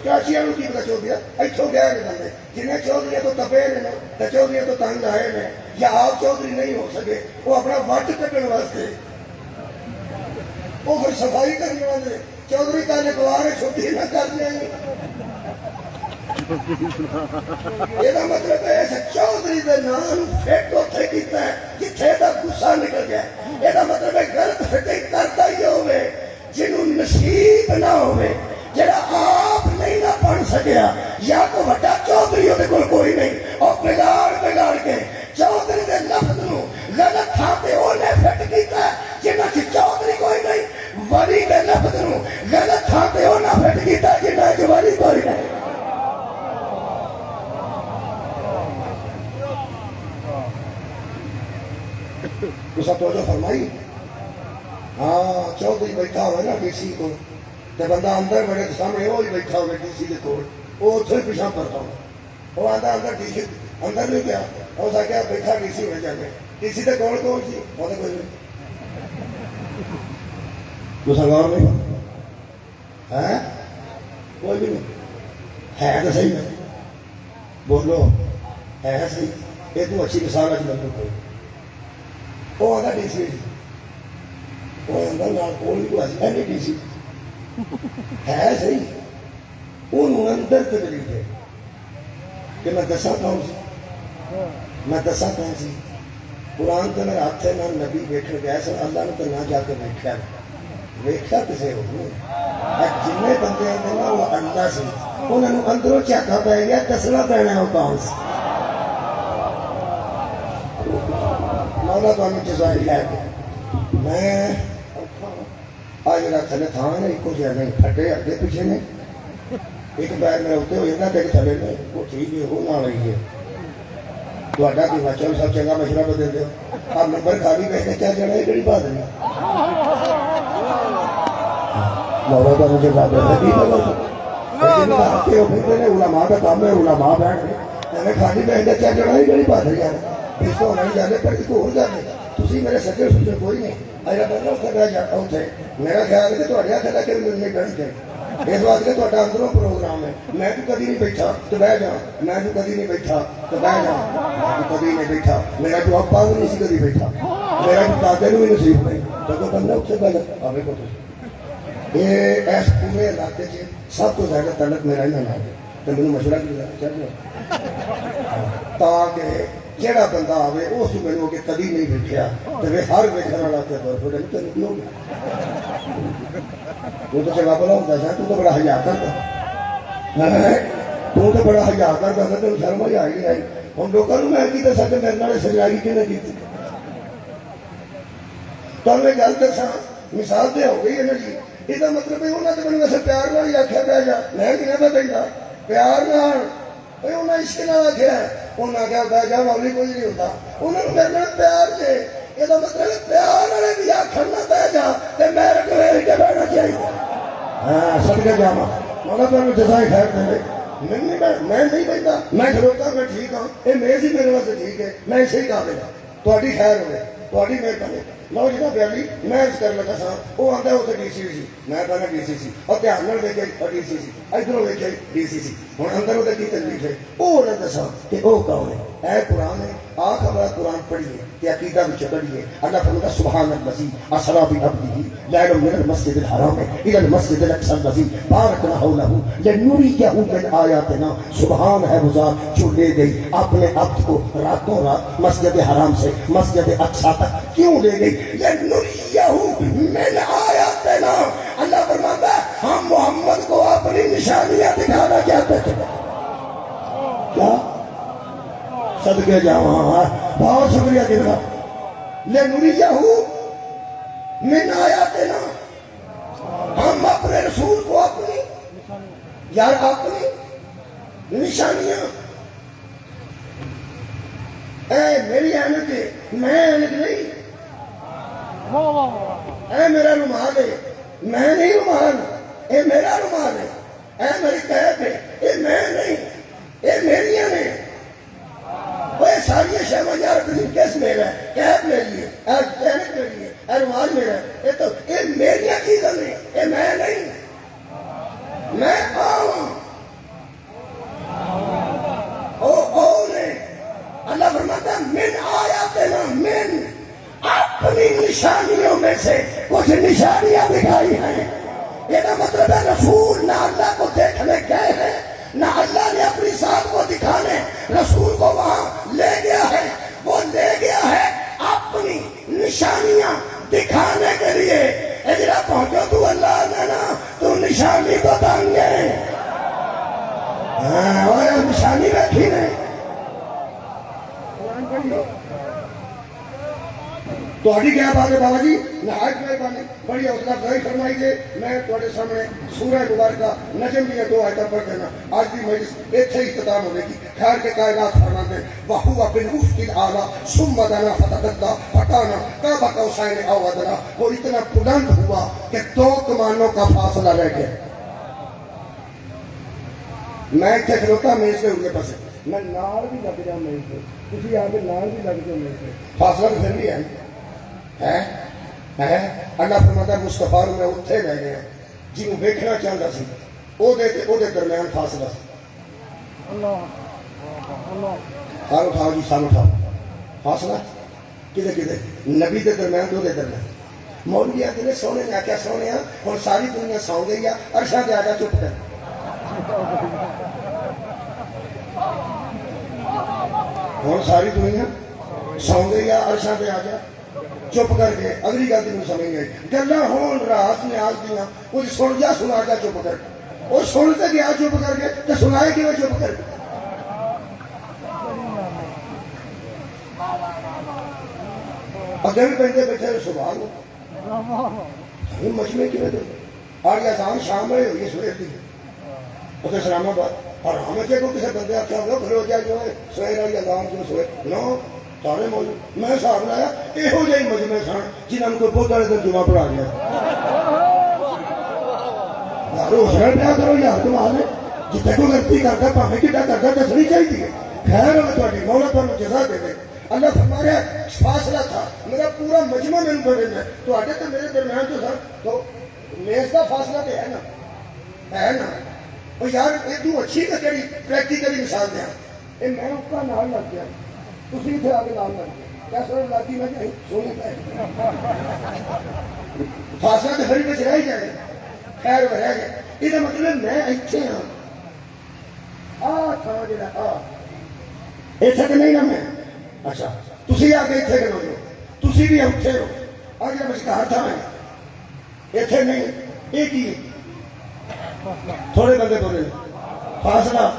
کراچی والوں کی پتا چودھری اتوں گئے نہیں بندے جنہیں چودھری تو تپے نے چودھری تو تنگ آئے نے یا آپ چودھری نہیں ہو سکے وہ اپنا وٹ کٹن واسطے وہ پھر صفائی کرنے والے چودھری کا نکوار چھٹی نہ کرنے یہ مطلب ہے اس چودھری کے نام فٹ اتنے کیتا ہے جتھے دا غصہ نکل گیا. یہ مطلب ہے غلط فٹنگ کرتا ہی ہوئے جنہوں نصیب نہ ہوئے جڑا آپ نہیں نہ پڑھ سکیا یا تو بڑا چودھری ہوتے کوئی نہیں اور بگاڑ کے چودھری کے لفظ نو غلط تھاتے انہیں فٹ کیتا ہے جنہ کی چودھری کوئی نہیں. ولی کے لفظ نو غلط تھاتے انہیں فٹ کیتا ہے جنہ کی ولی کوئی نہیں. اسا توجہ فرمائی. ہاں چودھری بیٹھا ہوئے نا ڈی سی کو تے بندہ اندر بڑے سامنے وہی بیٹھا ہوئے ڈی سی کے کول وہ اتھے پیچھا پڑتا ہوں وہ آتا اندر ڈی سی اندر نہیں گیا اس آ بیٹھا ڈی سی ہوئے جانے ڈی سی تے کون سی وہ تو کوئی نہیں. دوسرا غور نہیں ہے کوئی بھی نہیں ہے تو صحیح ہے بولو ہے صحیح. یہ تو اچھی مثال ہے بندے کوئی وہ آتا ڈی سی وہ اندر کوئی بھی ایسا نہیں ڈی سی ہے صحیح انہوں اندر تکلیف ہے کہ میں دسا کون سی قرآن تو میرے ہاتھ سے نہ نبی بیٹھ گیا سر اللہ نے تو نہ جا کے ویکھیا کسے ہو جن بندے آتے نا وہ اللہ سے انہوں نے اندروں چاکا پہ گیا دسنا پینا وہ کون سی. مولا تو ہمیں جزائے خیر دے. میں آج میرا تھلے تھان ہے ایک جہاں نہیں پھٹے اگے پیچھے نے ایک پیر میرا اتنے ہو جاتا ہے تھلے میں وہ ٹھیک ہے وہ نہ رہی ہے تھوڑا کہ بچہ سب چنگا مشورہ بدل دو آپ نمبر خالی پہ کے کیا جانا ہے کہڑی بات نہیں. مولا تو مجھے بات علماء کا کام ہے علماء بیٹھ کے خالی پہ کے کیا جانا ہے کہڑی بات ہے یار اس کو نہیں جانے پر اس کو ہو جانے تھی میرے سچے سچے کوئی نہیں اجا بندہ اتنے بہ جاتا اتنے میرا خیال ہے کہ تھوڑے ہاتھ لے کے ملنے بہن چاہیے اس واسطے کہ اندروں پروگرام ہے. میں تو کدی نہیں بیٹھا تو بہ جا میں تو کدی نہیں بیٹھا تو بہ جا میں تو کدی نہیں بیٹھا میرا جو ابا بھی نہیں سی کدی بیٹھا میرا جو دادے بھی نصیب نہیں تو بندہ اتنے بہ جا آئے کو تو یہ اس پورے علاقے سے سب تو زیادہ تعلق میرا ہی نہ ہے تو مجھے مشورہ کیا چاہیے تاکہ جہاں بندہ آئے اس مینو کہ کدی نہیں بیٹھا تو ہر ویکن والا تین کی ہو گیا وہ تو چنگا بلا ہوتا سا تو بڑا ہزار کرتا تو بڑا ہزار کرتا تھا تین شرم ہی آئی نہیں آئی ہوں لوگوں کو میں کی دسا کہ میرے نال سجائی کہ نہیں کی تو میں گل دسا مثال تو ہو گئی ہے نا جی. یہ مطلب انہوں نے مجھے ویسے پیار نال ہی آخیا بہ جا میں نہیں پہ کہنا پیار نال انہوں نے عشق نال آخیا انہوں نے آخیا بہ جا مولی کوئی نہیں ہوتا انہوں نے میرے پیار سے یہ مطلب پیار والے بھی آخر نہ بہ جا تو میرے کو بہنا چاہیے. ہاں سب کے جاوا مولا تمہیں جزائے خیر دے میں نہیں بہتا میں کھلوتا میں ٹھیک ہوں یہ میز ہی میرے واسطے ٹھیک ہے میں اسے ہی قابل ہوں تھوڑی خیر ہوئے تھوڑی مہربانی. لو جی پیاری میں کر لگا سا وہ آتا اتنے ڈی سی سی میں کہنا ڈی سی سی اور دھیان نال ویکھے ڈی سی سی ادھروں ویکھے ڈی سی سی ہوں اندر وہ کی تکلیف ہے وہ نہ دسا کہ وہ کون ہے. اے قرآن ہے آ خبر قرآن پڑھیے کہ عقیدہ بھی چکڑیے. اللہ فرماتا سبحان الذی اسری بعبدہ لیلا من المسجد الحرام الى المسجد الاقصى الذی بارکنا حولہ لنریہ من آیاتنا. سبحان ہے وہ ذات جو لے گئی اپنے عبد کو راتوں رات مسجد حرام سے مسجد اقصی تک کیوں لے گئی لنریہ من آیاتنا. اللہ فرماتا ہم محمد کو اپنی نشانیاں دکھانا چاہتے تھے. کیا صدقے جاواں بہت شکریہ دیکھا لنریہ من آیاتنا. ہم اپنے رسول کو اپنی یار اپنی نشانیاں اے میری اینک میں اینک نہیں اے میرا رومال ہے میں نہیں رومال اے میرا رومال ہے اے میری کیپ ہے اے میں نہیں اے میریاں نے وہ ساری شہما یار کیس میرا ہے کیپ میری ہے اینک میری ہے اے رومال میرا ہے یہ تو یہ میریاں چیزیں نہیں یہ میں نہیں میں آؤں او نے اللہ فرماتا من آیاتنا من اپنی نشانیوں میں سے کچھ نشانیاں دکھائی ہیں. یہ مطلب ہے رسول نہ اللہ کو دیکھنے گئے ہیں نہ اللہ نے اپنی ہی نہیں. قرآن پڑھیے. تھوڑی کیا بات ہے بابا جی؟ نہایت مہربانی بڑی حوصلہ افزائی فرمائی جے. میں تھوڑے سامنے سورہ مبارکہ نجم کی 2 آیتیں پڑھ دینا. آج کی مجلس ایتھے ہی اختتام ہونے کی. خیر کے کائنات فرماتے ہیں وَهُوَ بِالْأُفْقِ الْأَعْلَىٰ ثُمَّ دَنَا فَتَدَلَّىٰ فَكَانَ قَابَ قَوْسَيْنِ أَوْ أَدْنَىٰ. وہ اتنا بلند ہوا کہ 2 کمانوں کا فاصلہ رہ گیا. میں اتنے کھلوتا میز سے ان کے پاس میں نال بھی لگ جاؤں میز سے. کسی آگے نال بھی لگ جاؤ میز سے. فاصلہ تو پھر بھی ہے. اللہ فرماتا ہے مصطفیٰ میں اتنے رہ گیا جنہوں ویکھنا چاہتا سی او دے درمیان فاصلہ سی. سال اٹھاؤ جی سال اٹھاؤ. فاصلہ کدے نبی دے درمیان دو دے درمیان. مولوی آتے نے سونے نے آکیا سونے ہوں ساری دنیا سو گئی ہے عرشاں تے آ جا چپ کر. ہوں ساری دنیا سو گئی ہے عرشاں تے آ جا چپ کر کے. اگلی گل تین سمجھ گئی گلا ہون راس نیاز دیا کچھ سن جا سنا جا چپ کر. اور سنتے گیا چپ کر کے تو سنائے کیوں چپ کر کے. اگے بھی پہنتے بیٹھے سبحان اللہ مجمے کی وجہ آج آسان شام میں ہوئی سویر کی اتنے اسلام آباد اور ہمیں کو کسی بندے آخیا ہو کھلو جائے جو ہے سویر والی اذان جو سویر نو سارے موجود. میں حساب لایا یہو جہی مجمے سن جنہوں کو بہت والے دن جمعہ پڑھا گیا. یار حوصلہ پیا کرو یار کمال ہے. جتنے کو غلطی کرتا پاویں کڈا کرتا دسنی چاہیے. خیر ہوگا تھوڑی مولا تمہیں جزا دے دے. اللہ فرما رہا ہے فاصلہ تھا میرا پورا مجمع میں بڑے میں تو میرے درمیان تو سر تو میز کا فاصلہ تو ہے نا. اور یار یہ اچھی کا کہڑی پریکٹیکلی مثال دیا. یہ میں اس کا نام لگ گیا تھی اتنے آ کے نام لگ گیا کیا سر لاگی میں کہیں سونے پہ فاصلہ تو پھر بچ رہ ہی جائے. خیر وہ رہ گیا. یہ مطلب میں اتنے ہاں تھا جا اتنے تو نہیں نا میں. اچھا تسی آ کے اتنے کرو جو تسی بھی اتنے ہو. آج جب شکار تھا میں اتنے نہیں یہ کی تھوڑے بندے بولے فاصلہ.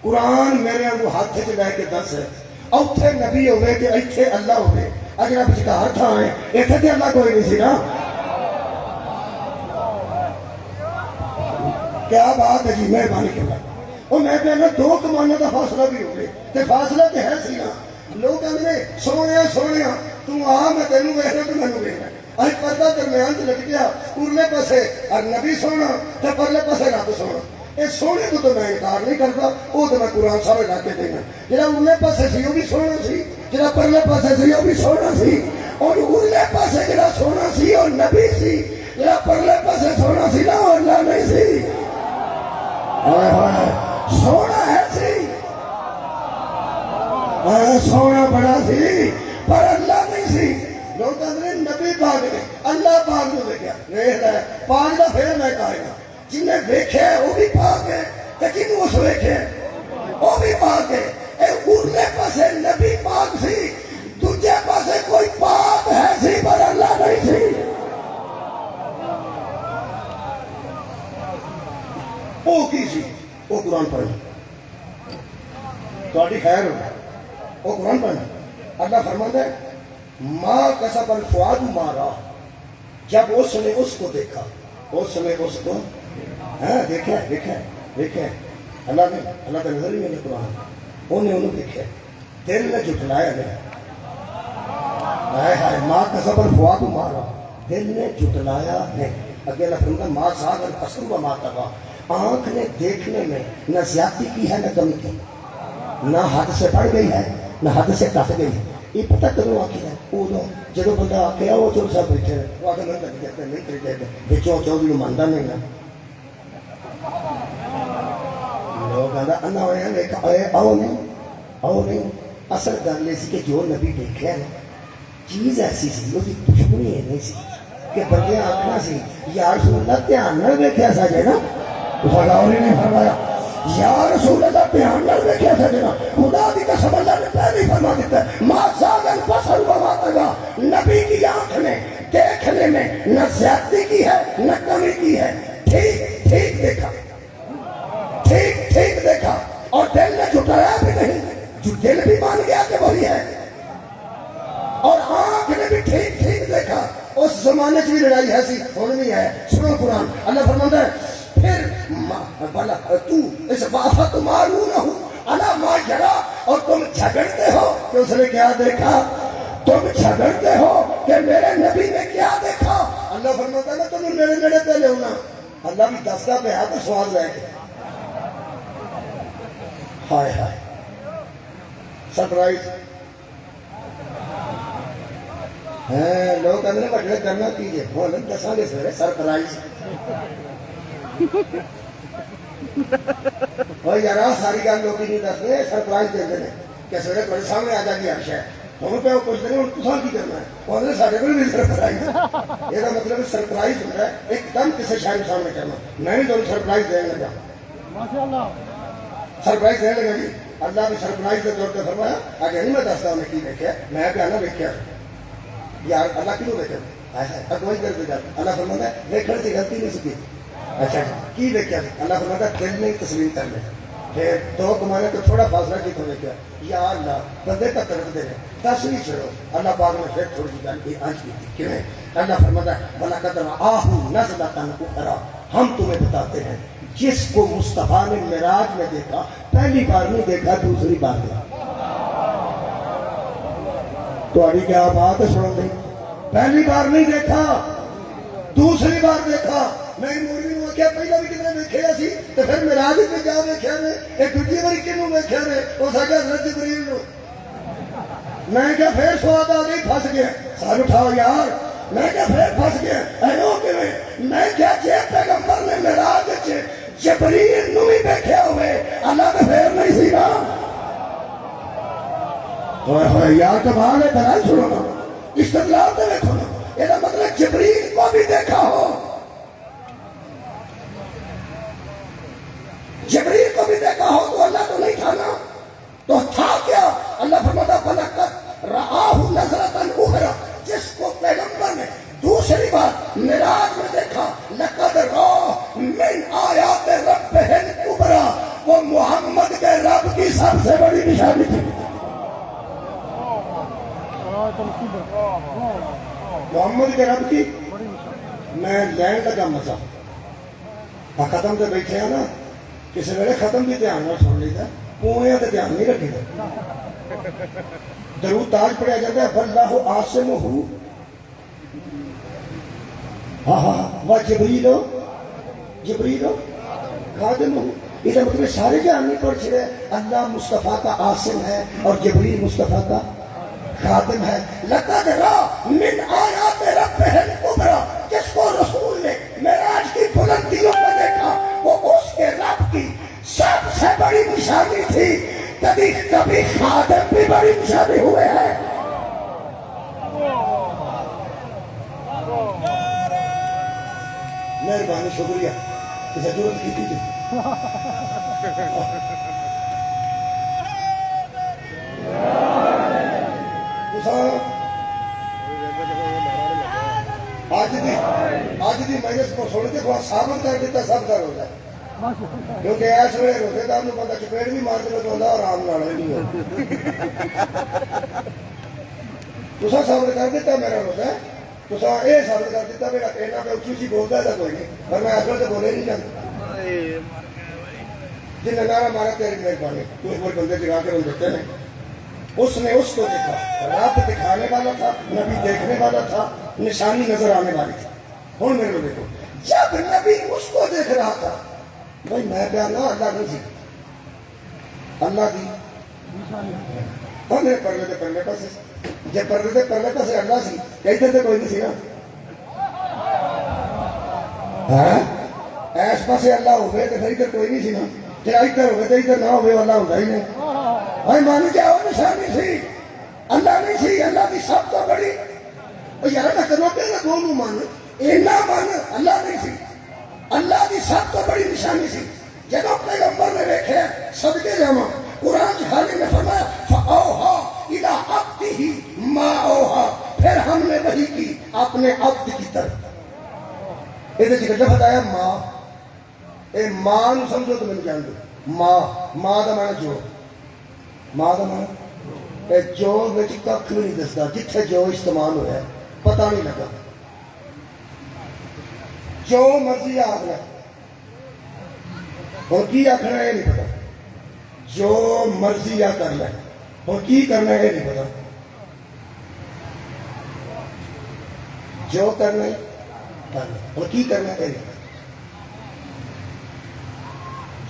قرآن میرے کو ہاتھ چ لے کے دس ہے اتنے نبی ہوئے کہ اتنے اللہ ہوئے. اگر آپ شکار تھا ہے اتنے تو اللہ کوئی نہیں سی نا. کیا بات ہے جی مہربانی کرنا. اور میں کہنا 2 کمانوں کا فاصلہ بھی ہو گئے تو فاصلہ تو ہے سی نا. لوگ کہتے سونے تو آ میں تینوں ویخ رہا تو مینوں ویخ رہا. اج پردہ درمیان سے لگ گیا ارلے پاسے اور نبی سونا تو پرلے پاسے رب سونا. یہ سونے کو تو میں انکار نہیں کرتا. وہ تو میں قرآن سارے لا کے دینا. جہاں ارلے پاسے سی وہ بھی سونا سی جہاں پرلے پاسے سی وہ بھی سونا سی. اور ارلے پاسے جہاں سونا سی اور نبی سی جہاں پرلے پاسے سونا سی نا اور اللہ نہیں سی. سونا ہے سی سونا بڑا سی پر اللہ نہیں سی. لوگ کہتے ہیں نبی پاک نے اللہ پاک کو دیکھا ویخ رہا ہے پاک کا پھر میں کہے گا جنہیں ویکھیا ہے وہ بھی پاک ہے کہ جنہوں اس ویکھیا ہے وہ بھی پاک ہے. ارلے پاسے نبی پاک سی دوجے پاسے کوئی پاک ہے سی پر اللہ نہیں سی. وہ کی سی وہ قرآن پڑھنا تھوڑی خیر ہو. وہ قرآن پڑھنا. اللہ فرماتا ہے ماں کسب الفؤاد مارا. جب اس نے اس کو دیکھا اس نے اس کو دیکھا اللہ کا نظر ہی نہیں قرآن. انہیں انہوں دیکھا دل نے جھٹلایا نہیں. ماں کسب الفؤاد مارا دل نے جھٹلایا نہیں. اگے اللہ فرماتا ماں ساغ البصر وما طغى. آنکھ نے دیکھنے میں نہ زیادتی کی ہے نہ کمی کی. نہ حد سے بڑھ گئی ہے نہ حد سے کٹ گئی. یہ پتہ کرو آخر ہے ادو جب بندہ آخیا وہ چور صاحب بیٹھے وہ آخر میں لگ جاتا نہیں کر جاتا بچوں چودھری مانتا نہیں نا. لوگ آنا ہوئے آؤ نہیں. اصل گل یہ کہ جو نبی دیکھا نا چیز ایسی سی وہ دشمنی نہیں سی کہ بندے آخنا سی یا رسول اللہ دھیان نہ ویکھیا سجے نا. اور نہیں فرمایا یا رسول اللہ دھیان نہ ویکھیا سجے نا. خدا دی قسم اللہ نے پہلے ہی فرما دیتا ہے ما زاغ البصر وما طغى. نبی کی آنکھ نے دیکھنے میں نہ زیادتی کی ہے نہ کمی کی ہے. ٹھیک دیکھا اور دل نے جھٹلایا بھی نہیں، جو دل بھی مان گیا کہ وہی ہے اور آنکھ نے بھی ٹھیک ٹھیک دیکھا. اس زمانے سے بھی لڑائی ایسی ہونی ہے. سنو قرآن، اللہ فرماتا ہے پھر تو اس وافا تمارون ہوں اللہ ما جرا، اور تم جھگڑتے ہو کہ اس نے کیا دیکھا. تم جھگڑتے ہو کہ میرے نبی نے کیا دیکھا. اللہ فرماتا ہے میں تمہیں میرے نیڑے پہ لے ہونا. اللہ بھی دستہ پہ ہے تو سوال رہ گیا. ہائے ہائے سرپرائز ہے. لوگ کہتے ہیں بڑے کرنا کیجیے بولیں دساں گے سویرے سرپرائز. اور یار ساری گل لوگ نہیں دستے، سرپرائز دے ہیں کہ سویرے تھوڑے سامنے آ جائے گی ہر شاید ہوں پہ وہ پوچھتے ہیں تصا کی کرنا ہے. وہ آدھے سارے کو بھی سرپرائز. یہ مطلب سرپرائز ہوتا ہے ایک دم کسی شاید سامنے کرنا. میں بھی تمہیں سرپرائز دینے لگا، سرپرائز دینے لگا جی. اللہ بھی سرپرائز کے طور پہ فرمایا آگے نہیں میں دستا انہیں کی دیکھا. میں کہنا دیکھا یار اللہ کیوں دیکھا اگوائی کر دے گا. اللہ فرماتا ہے دیکھنے سے غلطی نہیں سکی. اچھا کی دیکھا. اللہ فرماتا ہے دل نہیں تسلیم کر لے. پھر دو کمانے تو تھوڑا فاصلہ کی تو دیکھا یا اللہ بندے کا طرف دے رہے دس نہیں چھوڑو. اللہ پاک نے پھر تھوڑی سی گل کی آج کی تھی کیوں. اللہ فرماتا ہے بلا قدر آہو نزلۃ اخری، ہم تمہیں بتاتے ہیں جس کو مصطفیٰ نے معراج میں دیکھا پہلی بار نہیں دیکھا دوسری بار دیکھا. تو کیا بات ہے سنو گئی. پہلی بار نہیں دیکھا دوسری بار دیکھا. میں مولوی نے کیا پہلا بھی کتنے دیکھے سی تو پھر معراج میں جا دیکھا نے ایک دوسری بار کنوں دیکھا نے وہ ساڈا حضرت جبریل نو. میں کیا پھر سواد آ گئی پھس گیا. سر اٹھاؤ یار. میں کیا پھر پھس گیا ایو کیویں. میں کیا جے پیغمبر نے معراج وچ جبریل نو بھی دیکھے ہوئے اللہ تو پھر نہیں سی نا. یار کمال ہے. بنا سنو نا استدلال تو دیکھو نا. یہ مطلب جبریل کو بھی دیکھا ہو، جبریل کو بھی دیکھا ہو تو اللہ تو نہیں تھا نا. تو تھا کیا. اللہ فرماتا فلقد رآہ نظرۃ اخری، جس کو پیغمبر نے دوسری بار معراج میں دیکھا. لقد رآہ من آیات ربہ الکبری، وہ محمد کے رب کی سب سے بڑی نشانی تھی. محمد کے رب کی میں لین لگا مزہ. ختم تو بیٹھے ہیں نا کسی ویلے ختم بھی دھیان نہ سن لیتا پوئیں تو دھیان نہیں رکھے گا. درود تاج پڑھیا جاتا ہے واللہ عاصمہ، ہاں ہاں وہ جبریل خادم ہو. یہ مطلب سارے جہان نہیں پڑھ چھڑے. اللہ مصطفیٰ کا عاصم ہے اور جبریل مصطفیٰ کا خادم ہے. لقد رآہ من آیات ربہ الکبری، جس کو رسول نے معراج کی بلندیوں میں دیکھا وہ اس کے رب کی سب سے بڑی نشانی تھی. کبھی کبھی خادم بھی بڑی نشانی ہوئے ہیں. مہربانی شکریہ اسے ضرورت کی تھی. آج دی مجلس کو سن کے تھوڑا ثابت کر دیتا سب کا روزہ ہے. کیونکہ اس ویلے روزے دار نوں بندہ چپیڑ بھی مار دے تو آندا آرام نال نہیں ہو. تساں ثابت کر دیتا میرا روزہ ہے. تساں یہ ثابت کر دیتا میرا اینا پہ اچھی اچھی بولتا ہے کوئی نہیں پر میں اصل سے بولے نہیں جانتا. جن نعرہ مارا تیری مہربانی. کوئی بندے جگا کے روز دیتے ہیں. اس نے اس کو دیکھا. رب دکھانے والا تھا، نبی دیکھنے والا تھا، نشانی نظر آنے والی تھی. ہوں میرے کو دیکھو جب نبی اس کو دیکھ رہا تھا بھائی میں کہنا اللہ نہیں سی اللہ کی میرے پرلے کے پرلے پاسے جب پرلے کے پرلے پاسے اللہ سی ادھر تو کوئی نہیں سی نا. ایس پاسے اللہ ہوئے تو پھر ادھر کوئی نہیں سی نا. جب ادھر ہوئے تو ادھر نہ ہوئے اللہ ہوتا ہی نہیں. بھائی مان جاؤ نشانی سی اللہ نہیں سی. اللہ کی سب تو بڑی یار میں کرنا پہلے دونوں مان اینا مان اللہ نہیں سی. اللہ کی سب تو بڑی نشانی سی. جب پیغمبر نے دیکھے صدقے جاواں قرآن حالی نے فرمایا فاوحا الی عبدہ ما اوحا، پھر ہم نے وحی کی اپنے عبد کی طرف. یہ لفظ آیا ماں. اے ماں نو سمجھو تو میں جان دو ماں. ماں دا معنی جو ماں کا مان جو بچ کھ بھی نہیں دستا جتھے جو استعمال ہوا پتہ نہیں لگا جو مرضی آخنا اور کی آخنا یہ نہیں پتا جو مرضی آ کر لے اور کی کرنا یہ نہیں پتا جو کرنا ہے کرنا اور کی کرنا یہ نہیں پتا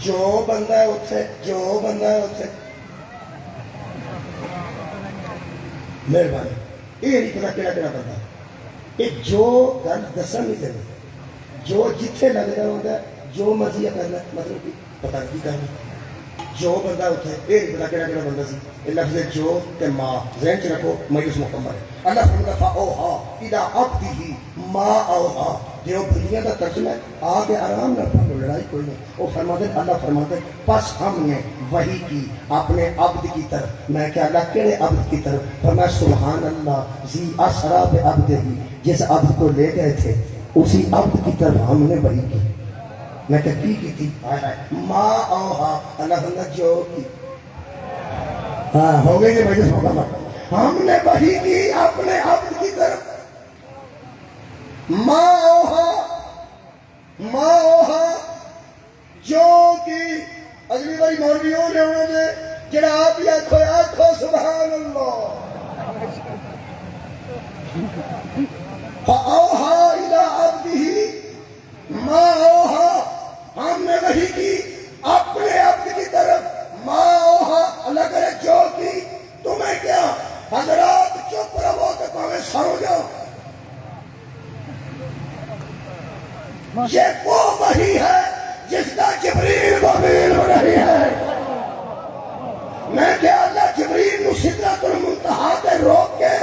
جو بندہ ہے اتنے جو بندہ ہے اتنے مہربانی یہ نہیں پتا کہڑا کہڑا بندہ یہ جو گل دسن نہیں دیں جو جتھے لگتا ہوتا ہے جو مرضی کرنا مطلب کہ پتا نہیں کرنا جو بندہ اتنے یہ نہیں پتا کہڑا کہڑا بندہ سی یہ لفظ جو تے ماں ذہن چ رکھو مایوس مکمل ہے اللہ فرماتا فاوہا الی عبدہ ما اوہا جو دنیا کا ترجمہ ہے آ کے آرام نہ پڑھ لو لڑائی کوئی نہیں وہ فرماتے اللہ فرماتے پس ہم نے وحی کی اپنے عبد کی طرف میں کیا اللہ کہڑے عبد کی طرف فرمایا سبحان اللہ ذی اسریٰ بعبدہ جس عبد کو لے گئے تھے اسی عبد کی طرف ہم نے وحی کی میں کہ کی تھی ما اوہا اللہ فرماتا جو کی ہاں ہو گئی یہ مجلس ہوگا ہم نے وحی کی اپنے عبد کی طرف ما اوہا جو کی اگلی باری مولویوں نے انہوں نے جڑا آپ ہی آکھو سبحان اللہ فاوہا الی عبدہ ما اوہا ہم نے وحی کی اپنے عبد کی طرف ما اوہا اللہ کرے جو کی تمہیں کیا حضرات چپ رہو تو پاوے سو جاؤ یہ وہ وحی ہے جس کا جبریل وبیل ہو رہی ہے میں کیا اللہ جبریل نو سدرۃ المنتہا تے روک کے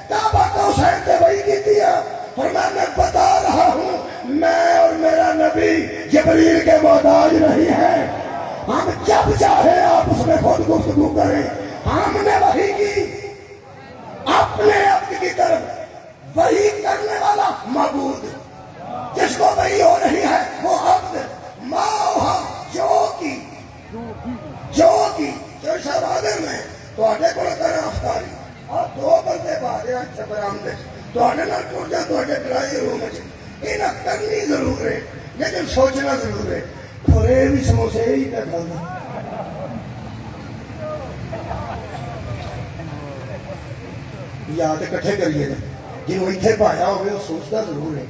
کعبہ کوثر تے وحی کی دیا فرمایا میں بتا رہا ہوں میں اور میرا نبی جبریل کے محتاج نہیں ہے ہم جب چاہے آپس میں خود گفتگو کریں ہم نے وحی کی اپنے عبد کی طرف وحی کرنے والا معبود جس کو وحی ہو رہی ہے وہ عبد ما اوہا جو کی صاحب آدھر میں تو آنے کو لگا افطاری اور دو بندے باہر اچھا برامدے تو آنے نہ ٹوٹ جا تو آنے کرائی روم ہے انہیں کرنی ضرور ہے لیکن سوچنا ضرور ہے کھرے بھی سموسے ہی پہ کھانا یاد اکٹھے کریے نا جنہوں اتنے پایا ہوئے وہ سوچتا ضرور ہے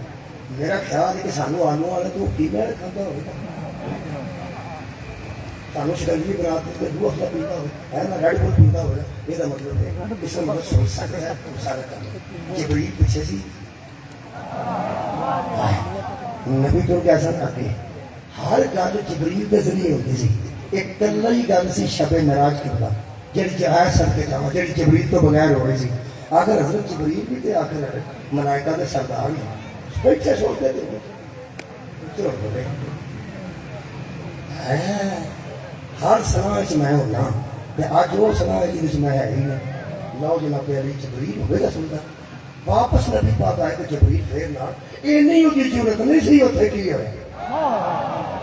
میرا خیال ہے کہ سانو آنو والے تو کی میں کھانا ہوگا سانو شکنجی بناتے کہ دو ہفتہ پیتا ہوئے ہے نا ریڈ بل پیتا ہوئے یہ مطلب ہے اس میں مدد سوچ سکتے ہیں سارا کام جبریل پیچھے سی نبی تو کیسا کرتے ہر گل جبریل کے ذریعے ہوتی سی ایک کلا ہی گل سی شب معراج کی بلا جڑی جہاز سر کے جاواں جڑی جبریل تو بغیر ہو رہی سی آخر حضرت جبریل بھی تے آخر ملائکہ دے سردار نے پیچھے سوچتے تھے ہر سناہ میں ہونا اج وہ سناہ میں ہے ہی نہیں لو جناب علی جبریل ہوئے گا سنتا واپس نبی پاک آئے تو جبریل پھر نہ اینی ہوتی ضرورت نہیں سی اتنے کی ہوئے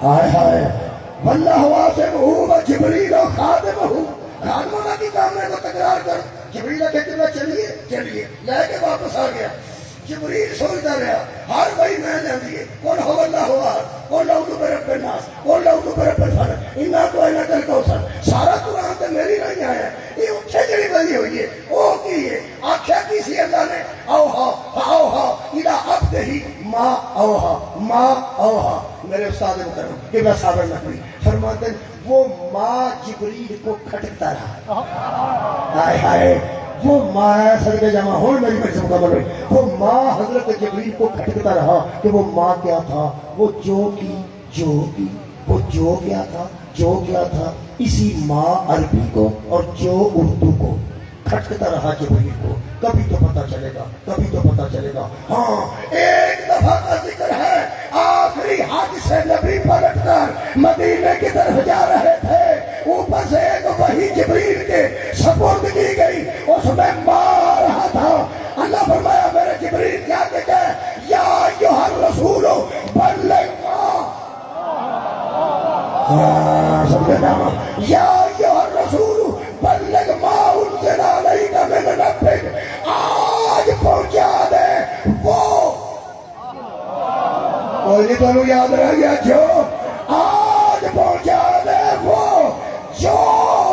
ہائے ہائے واللہ واسمہ و جبریل و خادمہ خادمہ کی کامنے کو تکرار کر جبریل کہتے ہیں چلیے لے کے واپس آ گیا جبریل سوچتا رہا ہر بھائی میں لے دیئے قل هو اللہ احد قل اعوذ برب الناس قل اعوذ برب الفلق انا اعطیناک الکوثر سارا قرآن تے میری نہیں آیا یہ اٹھے جڑی بنی ہوئی ہے وہ کی ہے آخیا کسی اللہ نے اوہا الی عبدہ ما اوہا میرے استاد محترم کہ میں صابر نہ پڑھی فرماتے ہیں وہ ماں جبریل کو کھٹکتا رہا ہائے ہائے وہ ماں صدقے جمع ہون میری مجلس مکمل ہوئی وہ ماں حضرت جبریل کو کھٹکتا رہا کہ وہ ماں کیا تھا وہ جو کیا تھا اسی ماں عربی کو اور جو اردو کو کھٹکتا رہا جبریل کو کبھی تو پتہ چلے گا ہاں ایک دفعہ کا ذکر ہے آخری حج سے نبی پلٹ کر مدینے کی طرف جا رہے تھے اوپر سے ایک وحی جبریل کے سپرد کی گئی اس میں مار رہا تھا اللہ فرمایا میرے جبریل کیا کہتے ہیں یا ایھا الرسول بلغ یا ایھا الرسول بلغ یہ تو یاد رہ گیا جو آج پہنچا دے وہ جو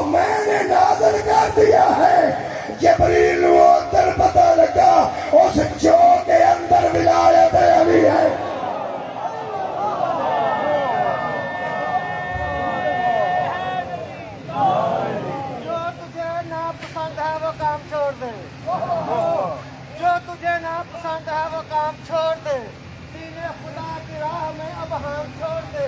میں نے نازل کر دیا ہے جبریل وہ در پتہ لگا اس جو کے اندر ولایت علی ہے جو تجھے ناپسند ہے وہ کام چھوڑ دے دین خدا کی راہ میں اب ہم چھوڑ دے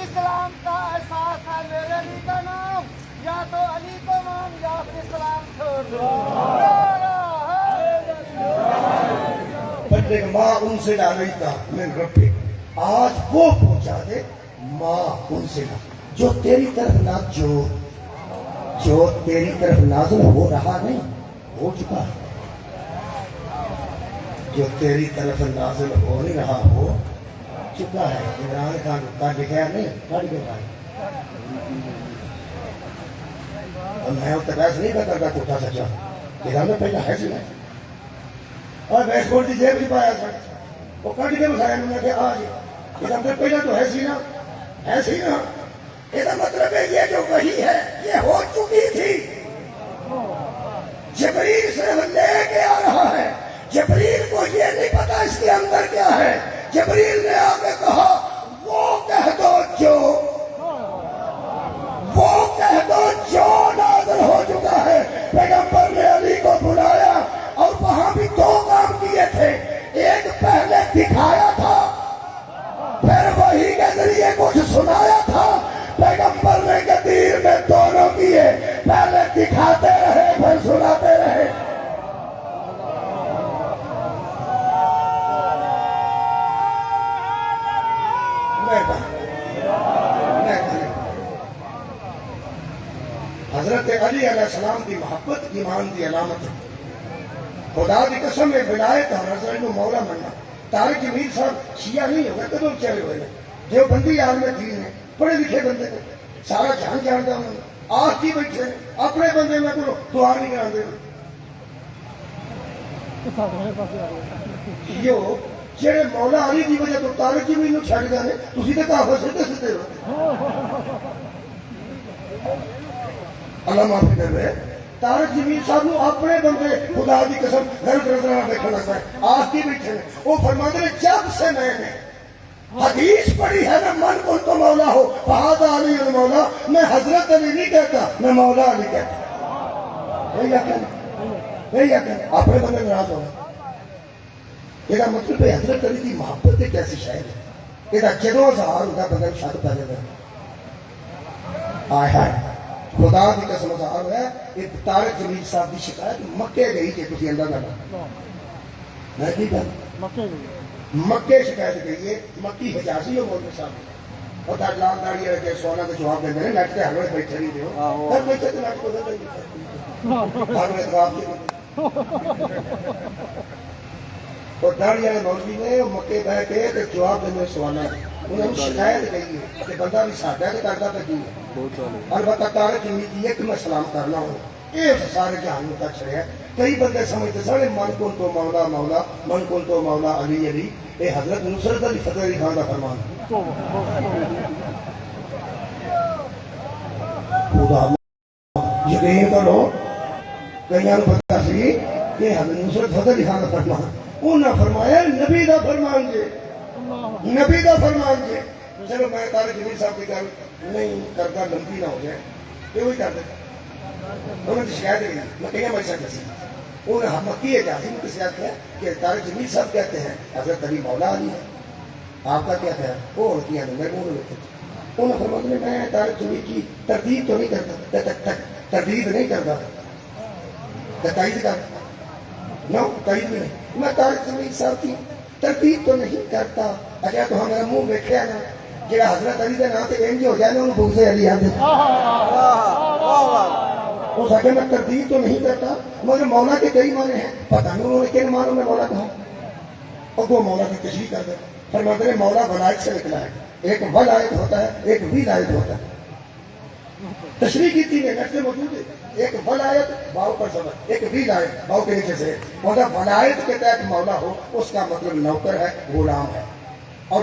اسلام کا احساس ہے میرے علی کا نام یا تو علی کو مان یا پھر اسلام چھوڑ دے بندے ماں ان سے لا رہی تھا میں ربے آج وہ پہنچا دے ماں ان سے لا جو تیری طرف نہ جو تیری طرف نازل ہو رہا نہیں ہو چکا ہے جو تیری طرف نازل ہو نہیں رہا ہو چکا ہے عمران خان کا لکھا نہیں پڑھ کے بھائی اور میں اتنا بحث نہیں کرتا ٹوٹا سچا لیکن میں پہلا ہے سنا اور بیس بورڈ کی جیب بھی پایا تھا وہ کٹ کے بسایا انہوں نے کہ آج یہ ہم نے پہلا تو ہے سینا یہ مطلب ہے یہ جو وہی ہے یہ ہو چکی تھی جبریل صرف لے کے آ رہا ہے جبریل کو یہ نہیں پتا اس کے اندر کیا ہے جبریل نے آ کے کہا وہ کہہ دو جو نازل ہو چکا ہے پیغمبر نے علی کو بلایا اور وہاں بھی دو کام کیے تھے ایک پہلے دکھایا تھا پھر وہی کے ذریعے کچھ سنایا تھا پیغمبر نے غدیر میں دونوں کیے پہلے دکھاتے رہے پھر سناتے رہے حضرت علی علیہ السلام کی محبت ایمان کی علامت ہے خدا کی قسم میں ولایت اور حضرت کو مولا مننا طارق امیر صاحب شیعہ نہیں ہوگا کدو چلے ہوئے جو بندی یار میں تھی ہیں پڑھے لکھے بندے کو سارا جان جانتا ہوں آج کی بیٹھے اپنے بندے میں کو دعا نہیں کرا دے جو جڑے مولا علی کی وجہ تو طارق امیر نو چھڑ گئے تسی تے کافر سیدھے ہو اللہ معافی کر رہے طارق جمیل صاحب نو اپنے بندے خدا کی قسم غلط نظرانہ دیکھنے لگتا ہے آج کی بیٹھے ہیں وہ فرماتے ہیں جب سے میں نے حدیث پڑھی ہے نا من کن تو مولا ہو فہذا علی المولا میں حضرت علی نہیں کہتا میں مولا علی کہتا نہیں اپنے بندے ناراض ہو رہے یہ مطلب ہے حضرت علی کی محبت ایک ایسی شاید ہے یہ جدوں اظہار ہوتا بندے شاد پہلے میں آئے خدا کی قسم اظہار ہے ایک طارق جمیل صاحب کی شکایت مکے گئی کہ تسی اللہ نہ میں کی کہا مکے شکایت گئی ہے مکی حجازی ہو مولوی صاحب اور در لال داڑی رکھے سونا کے جواب دے میرے نیٹ تے ہلوے بیٹھے نہیں دیو ہر بیٹھے تے نیٹ کو دے دے ہلوے جواب دے اور داڑی والے مولوی نے مکے بہ کے تے جواب دینے سوالا انہوں نے شکایت گئی ہے کہ بندہ بھی ساڈا تے کردا تے کی البتہ طارق جمیل کی ایک میں سلام کرنا ہوں یہ سارے جہان میں تک چھڑے ہیں کئی بندے سمجھتے سارے من کن تو مولا مولا من کن تو مولا علی علی اے حضرت نصرت علی فتح علی خان کا فرمان خدا یقین کرو کئیاں نوں پتہ سی کہ حضرت نصرت فتح علی خان کا فرمان انہاں فرمایا نبی دا فرمان جے نبی دا فرمان جے چلو میں طارق جمیل صاحب کی گل نہیں کرتا لمبی نہ ہو جائے یہ وہی کر دیتا انہوں نے شکایت نہیں میں کہیں میں ایسا کسی انہوں نے مکی اجازی میں کسی آتا ہے کہ طارق جمیل صاحب کہتے ہیں حضرت علی مولا علی ہے آپ کا کیا ہے وہ ہوتی ہے میں انہوں نے انہوں نے فرمایا میں طارق جمیل کی تردید تو نہیں کرتا تردید نہیں کرتا تائید کرتا نو تائید بھی نہیں میں طارق جمیل صاحب کی تردید تو نہیں کرتا اچھا تو ہمارا منہ بیٹھے نا جڑا حضرت علی کے نام سے انج ہو جائے نا انہوں بغض علی آتے وہ سکے میں تردید تو نہیں کرتا مگر مولا کے کئی معنی ہیں پتہ نہیں انہوں نے کن معنوں میں مولا کہا اور وہ مولا کی تشریح کر دے فرماتے ہیں مولا ولایت سے نکلا ہے ایک ولایت ہوتا ہے ایک ولایت ہوتا ہے تشریح کی تھی نیٹ سے موجود ہے ایک ولایت باؤ پر سبب ایک ولایت باؤ کے نیچے سے مگر ولایت کے تحت مولا ہو اس کا مطلب نوکر ہے غلام ہے اور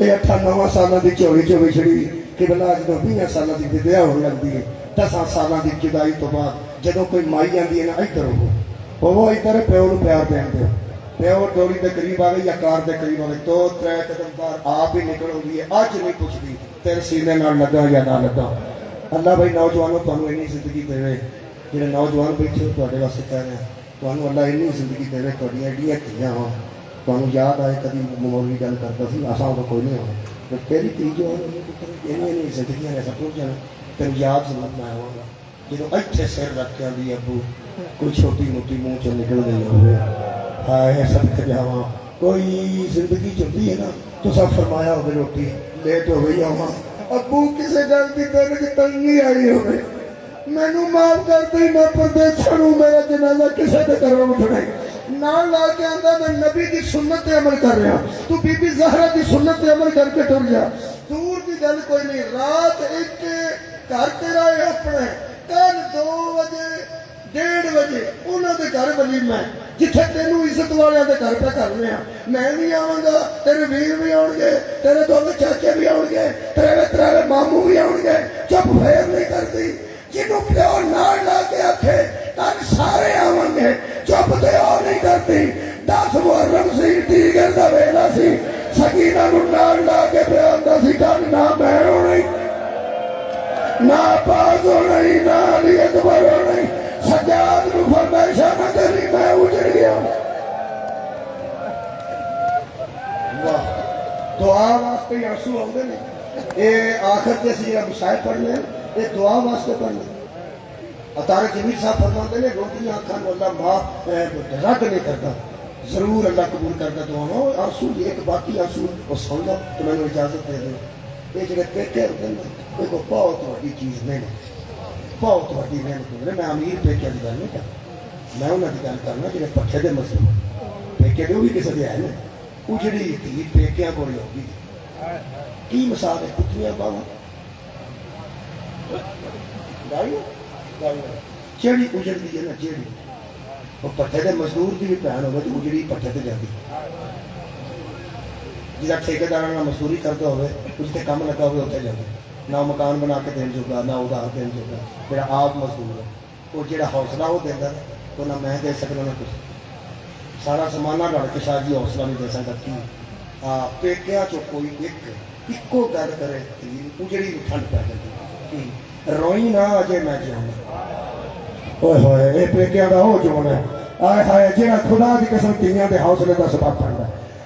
یہ 8-9 سالوں کی چوری چو وچھڑی کہ بلا جب 20 سالوں کی بدیا ہونے لگتی ہے 10 سالوں کی جدائی تو بعد جدو کوئی مائی آتی ہے نا ادھر وہ ادھر پیو نو پیار دین دو پیو ڈولی کے قریب آ گئی یا کار کے قریب آ گئی 2-3 قدم باہر آپ ہی نکل آئی ہے اج نہیں پوچھتی تیرے سینے نال لگا یا نہ لگا اللہ بھائی نوجوانوں تمہیں اینی زندگی دے جہے نوجوان بیٹھے ہو تے واسطے کہہ رہے ہیں تمہیں اللہ اینی زندگی دے تھوڑی ایڈیاں دھیاں ہو تمہیں یاد آئے کبھی مولوی گل کرتا سی آسان تو کوئی نہیں ہونا تیری تھی جو ہے زندگیاں نے سب جانا تین یاد سمجھ میں آؤں گا جب اتنے سر رکھ کے آدھی ابو کوئی چھوٹی موٹی منہ چ نکل گئی ہوئے ہائے سب جاواں کوئی زندگی چلتی ہے نا تو سب فرمایا ہوگی روٹی لیٹ ہو گئی آواں ابو کسی گل کی دل کی تنگی آئی ہوئے مینو معاف کر دیں میں پردیساں نوں میرا جنازہ کسی کے گھروں اٹھنا نال لا کے آندا میں نبی دی سنت تے عمل کر رہا تو بی بی زہرا دی سنت تے عمل کر کے ٹر جا دور دی گل کوئی نہیں رات ایک گھر تیرا ہے اپنے کل 2 بجے 1:30 بجے انہوں دے گھر ولیمہ ہے جتھے تینوں عزت والے دے گھر پہ کر رہے ہیں میں بھی آواں گا تیرے ویر بھی آؤ گے تیرے 2 چاچے بھی آؤ گے تیرے ماموں بھی آؤ گے چپ پھیر نہیں کرتی جنوں پیو نال لا کے آکھے کل سارے آواں گے چپ تے آ نہیں کرتی 10 محرم سی دیگر دا ویلا سی سکینہ نوں نال لا کے پیاندا سی کل نہ میں ہونی نہ پاس ہونی نہ علی اکبر ہونی سجاد نوں فرمائشاں نہ کری میں اجڑ گیا واہ دعا واسطے آنسو آندے نے اے آخر تے سی مصائب پڑھنے یہ دعا واسطے پڑھنے طارق جمیل صاحب فرماتے ہیں روٹیاں کھان اللہ ماں رد نہیں کرتا ضرور اللہ قبول کرتا دعاؤں آنسو ایک باقی آنسو وہ سن لو تو میں نے اجازت دے دیں یہ جگہ پیکے ہوتے ہیں یہ کو بہت بڑی چیز محنت بہت بڑی محنت میں امیر پیکے کی گل نہیں کرتا میں انہوں کی گل کرنا جنہیں پٹھے دے مسئلے پیکے دے بھی کسی دے ہے نا اجڑی تھی پیکیاں کو ہوگی کی مثال ہے کتنیاں باواں چیڑی اجڑتی ہے نا چیڑی وہ پٹھے دے مزدور کی بھی بہن ہوگی تو اجڑی پٹھے تے جاتی جہاں ٹھیکیدار مزدوری کرتا ہوئے اس سے کم لگا ہوئے اتنے جاتے نہ مکان بنا کے دین جوگا نہ ادھار دین جوگا جہاں آپ مزدور ہے وہ جہاں حوصلہ وہ دینا تو نہ میں دے سکنا نہ کچھ سارا زمانہ لڑ کے شاید جی حوصلہ نہیں دے سکتا کی پیکیا چو کوئی ایکو گل کرے اجڑی ٹھنڈ پی جاتی روئی نہ اجے میں جاؤں اوئے ہوئے اے پیکیا دا ہو جون ہے آئے ہائے جہاں خدا دی قسم تیاں دے حوصلے دا سبب بنتا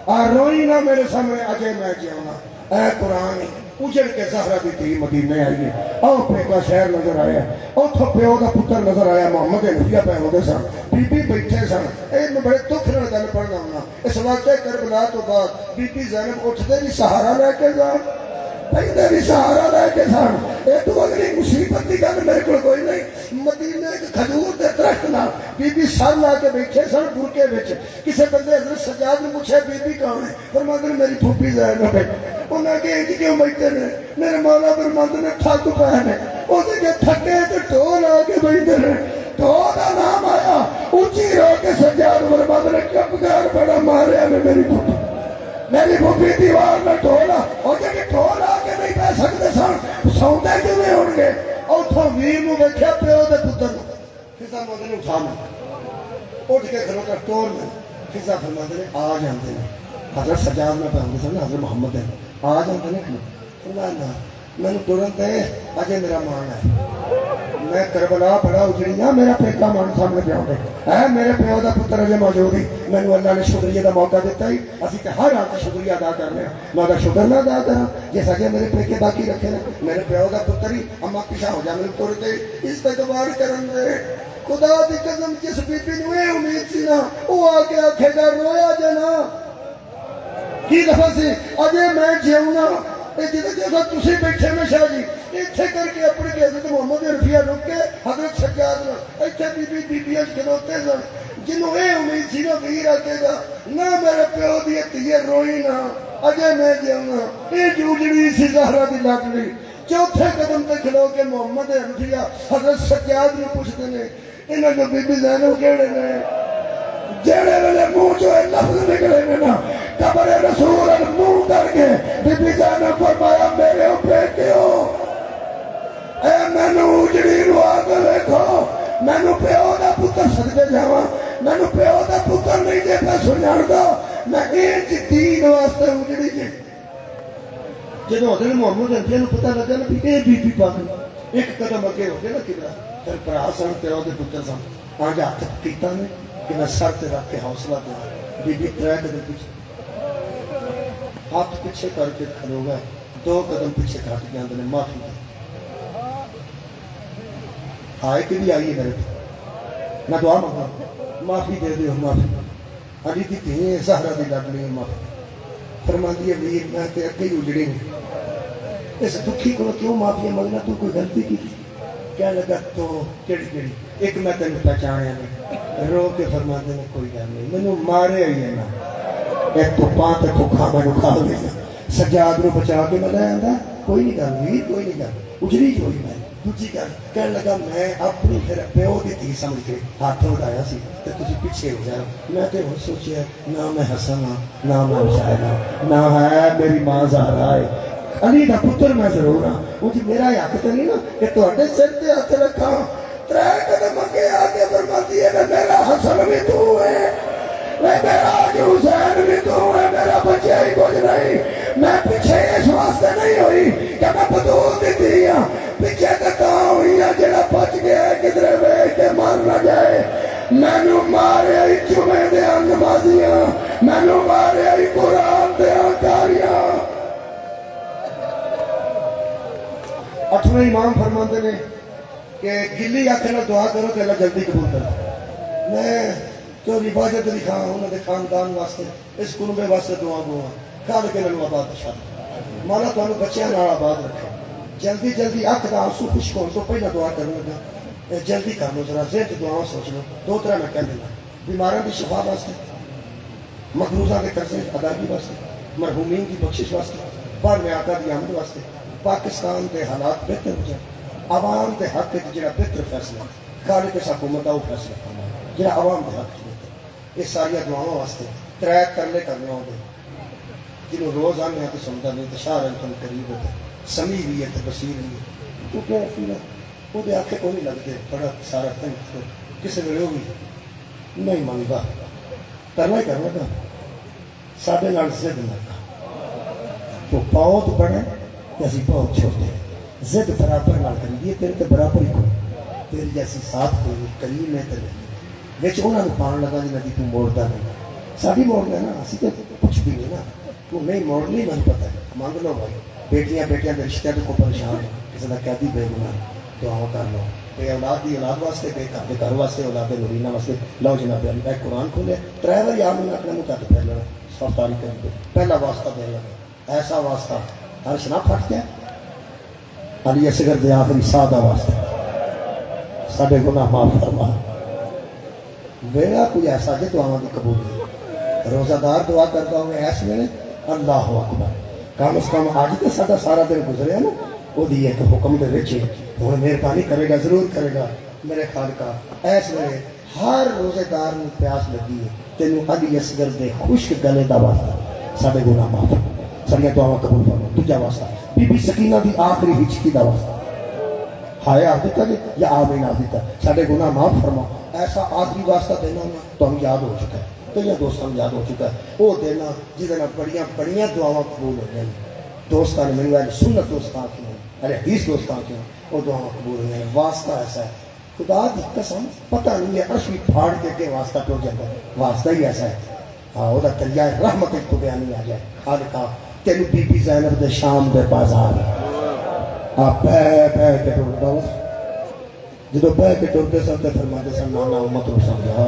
ہے روئی نہ میرے سامنے اجے میں جاؤں اے قرآن اجڑ کے زہرا دی تھی مدینے آئی ہے او پیکا شہر نظر آیا اتھو پیو دا پتر نظر آیا محمد نبیہ پہ ہوتے سن بی بی بیٹھے سن اے میں بڑے دکھ نال گل پڑھنا ہونا اس واقعے کربلا تو بعد بی بی زینب اٹھتے بھی سہارا لے کے جان پہلے بھی سہارا لے کے سن اے تو اگلی مصیبت کی گل میرے کو کوئی نہیں مدینے کے کھجور دے درخت نال بی بی سر لا کے بیٹھے سن برکے وچ کسے بندے حضرت سجاد نے پوچھا بی بی کون ہے فرماتے ہیں میری پھوپھی زینب ہے انہیں کہ انج کیوں بیٹھے نے میرے مولا فرماتے نے تھک پے نے اسے کہ تھکے تو ٹول آ کے بیٹھے نے ٹول کا نام آیا اونچی رو کے سجاد فرماتے نے چپ کر بڑا ماریا نے میری پھوپھی دیوار میں ٹولا اور جب ٹول آ کے نہیں پہ سکتے سن سوندے کیویں ہون گے اتھوں ویر نوں ویکھیا پیو دے پتر نوں فضا فرماتے نے اٹھا میں اٹھ کے کھلوتا ٹول میں فضا فرماتے نے آ جاندے نے حضرت سجاد میں پہنتے سن حضرت محمد ہے آ جاندے نے فرمایا میں ٹرن تے اجے میرا مان ہے میں کربلا بڑا اجڑی ہاں میرا پیکا مان سامنے پہ آؤں اے میرے پیو دا پتر اجے موجود ہی مینوں اللہ نے شکریہ دا موقع دیتا ہی اسی تے ہر حال تے شکریہ ادا کرنے میں دا شکر نہ ادا کراں جس اجے میرے پیکے باقی رکھے نے میرے پیو دا پتر ہی اما پیچھے ہو جا میرے تر تے استقبال کرن دے خدا دی قسم جس بی بی نوں اے امید سی نا او آ کے آکھے گا رویا جنا کی لفظ سی اجے میں جیونا جیسا تسی بیٹھے میں شاہ جی اتھے کر کے اپنے کے حضرت محمد عرفیہ رک کے حضرت سجاد اتھے بی بی کھلوتے سن جنہوں اے امید سی نا ویر آکے گا نہ میرے پیو دی تیے روئی نہ اجے میں جاؤں اے جوجڑی سی زہرا دی لاڈلی چوتھے قدم تے کھلو کے محمد عرفیہ حضرت سجاد نے پوچھتے نے انہاں جو بی بی زینب کیڑے نے جڑے ویلے منہ چوں لفظ نکلے نے نا قبر رسول منہ کر کے بی بی زینب فرمایا میرے بیٹیو اے مینوں اجڑی نو آ کے ویکھو مینوں پیو دا پتر صدقے جاواں مینوں پیو دا پتر نہیں جے پہ سنجھڑدا میں انج دین واسطے اجڑی جے جدوں حضرت محمد رضی اللہ پتہ لگا نا اے بی بی پاک ایک قدم اگے ہو گیا نا کدھر پھر برا سن پیو دے پتر سن آج ہاتھ کیتا نے کہ میں سر تے رکھ کے حوصلہ دیا بی بی ترے قدم پیچھے ہاتھ پیچھے کر کے کھلو گئے 2 قدم پیچھے کٹ کے اندر معافی دی ہائے کہ بھی آئیے میرے میں دعا مانگا معافی دے دیو معافی علی دی تھی زہرہ دی لڑ لی معافی فرماندی ہے امیر میں تے اگے ہی اجڑی نہیں اس دکھی کو کیوں معافی مانگنا تو کوئی غلطی کی کیا لگا تو کیڑی کیڑی ایک میں تینوں پہچانیا نہیں رو کے فرماندے نے کوئی گل نہیں مینوں مارے ہی ہے نا ایک تو پاں تے بھوکھا مینوں کھا لے سجاد نو بچا کے میں لے آندا کوئی نہیں گل ویر کوئی نہیں گل اجڑی جو ہوئی میں دوسری گل کہنے لگا میں اپنی پھر پیو دی تھی سمجھ کے ہاتھ اٹھایا سی تے تسی پیچھے ہو جاؤ میں تے ہن سوچیا نہ میں حسن ہاں نہ میں حسین ہاں نہ ہے میری ماں زہرا ہے علی دا پتر میں ضرور ہاں مجھے میرا حق تے نہیں نا کہ تہاڈے سر تے ہاتھ رکھاں 3 قدم اگے آ کے فرماتی ہے میرا حسن بھی تو ہے میرا حسین بھی تو ہے میرا بچہ ہی کچھ نہیں میں پیچھے اس واسطے نہیں ہوئی کہ میں بدول دیتی ہوں پیچھے تک ہوئی ہے جڑا بچ گیا کدھر ویکھ کے مر نہ جائے مینوں مارے ہی چمے دے نمازیاں مینوں مارے ہی قرآن دے کاریاں 8ویں امام فرماتے نے کہ گلی آنکھ نال دعا کرو کہ اللہ جلدی قبول کرے میں جو عبادت علی خان انہوں نے خاندان واسطے اس کنبے واسطے دعا گوا کھال کے لنو آباد شاد مالا تمہیں بچیاں نال آباد رکھے جلدی جلدی اکھ دا آنسو خشک ہونے تو پہلا دعا کرنے لگا جلدی کر لو ذرا ذہن دعا سوچ لو 2-3 میں کہہ دینا بیماراں دی شفا واسطے مقروضاں دے قرضے ادائیگی واسطے مرحومین دی بخشش واسطے باہر میں آقا دی آمد واسطے پاکستان دے حالات بہتر ہو جائے عوام دے حق وچ جڑا بہتر فیصلہ خالق اس حکومت دا وہ فیصلہ کرنا جڑا عوام دے حق یہ ساری دعاواں واسطے 3 ترلے کرنے ہوندے جنہوں روز آنے ہیں تو سمجھا نہیں تو شاہ رنگ تم قریب ہوتے سمیع بھی ہے تو بصیر بھی ہے تو کیا رسول ہے وہ دے آنکھیں کو نہیں لگتے بڑا سارا تنگ تو کسی نے وہ بھی نہیں مانگا کرنا ہی کرنا تھا ساڑھے نال زد نہ کا تو بہت بڑے جیسی بہت چھوٹے زد برابر نہ کری دیے تیرے تو برابر ہی کوئی تیری جیسی ساتھ کوئی کریم ہے تیرے ویچ انہوں نے پان لگا جنہا دی تو موڑتا نہیں ساڑھی موڑ گیا نا اسی تو کچھ بھی نہیں نا تو نہیں موڑنی نہیں پتہ ہے مانگ لو بھائی بیٹیاں دے رشتہ دے کو پریشان ہے کسی نے کہہ دی بے گناہ دعاؤں کر لو بے اولاد دی اولاد واسطے بے گھر واسطے اولاد نورینہ واسطے لو جناب علی ایک قرآن کھولے 3 بار یا میں اپنے منہ کٹ پھیلنا صفاری کریں گے پہلا واسطہ دے لگا ایسا واسطہ عرش نہ پھٹ گیا علی اصغر دے آخری سادہ واسطہ ساڑھے گناہ معاف فرما ویڑا کوئی ایسا جے دعاواں دی قبول نہیں روزہ دار دعا کرتا ہوئے ایس میں اللہ اکبر کم از کم آج تے ساڈا سارا دن گزریا نا وہ دی ایک حکم دے وچ ہن مہربانی کرے گا ضرور کرے گا میرے خالقہ ایس میں ہر روزے دار نوں پیاس لگی ہے تینوں علی اصغر دے خشک گلے دا واسطہ ساڈے گناہ معاف ساڈیاں دعاواں قبول فرما دوجا واسطہ بی بی سکینہ دی آخری ہچکی دا واسطہ ہائے آ دیتا جی یا آمین آ دیتا ساڈے گناہ معاف فرما ایسا آخری واسطہ دینا تو ہم یاد ہو چکا ہے تو یہ دوستوں یاد ہو چکا ہے وہ دینا جہاں بڑیاں دعاواں قبول ہو گئی دوستان نے میری سنت دوستان کی ہیں ارے حدیث دوستان کی ہیں وہ دعاواں قبول ہو گئی واسطہ ایسا ہے خدا دی قسم پتہ نہیں ہے عرش بھی پھاڑ کے کے واسطہ ٹوٹ جاتا ہے واسطہ ہی ایسا ہے ہاں وہ دریا رحمت کو بیانی آ جائے خالقہ تینوں بی بی زینب دے شام دے بازار آپ پہ کے ٹوٹتا ہوا جدو پہ کے ٹوٹتے سن تے فرماتے سن نانا امت رو سمجھا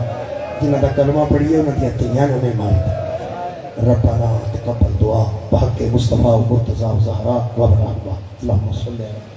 جنہاں دا کلمہ پڑھیے انہاں دی تیاں نے ماری ربنا تقبل دعا بحق مصطفیٰ و مرتضیٰ و زہرا و بنا اللہ اللہم صلی اللہ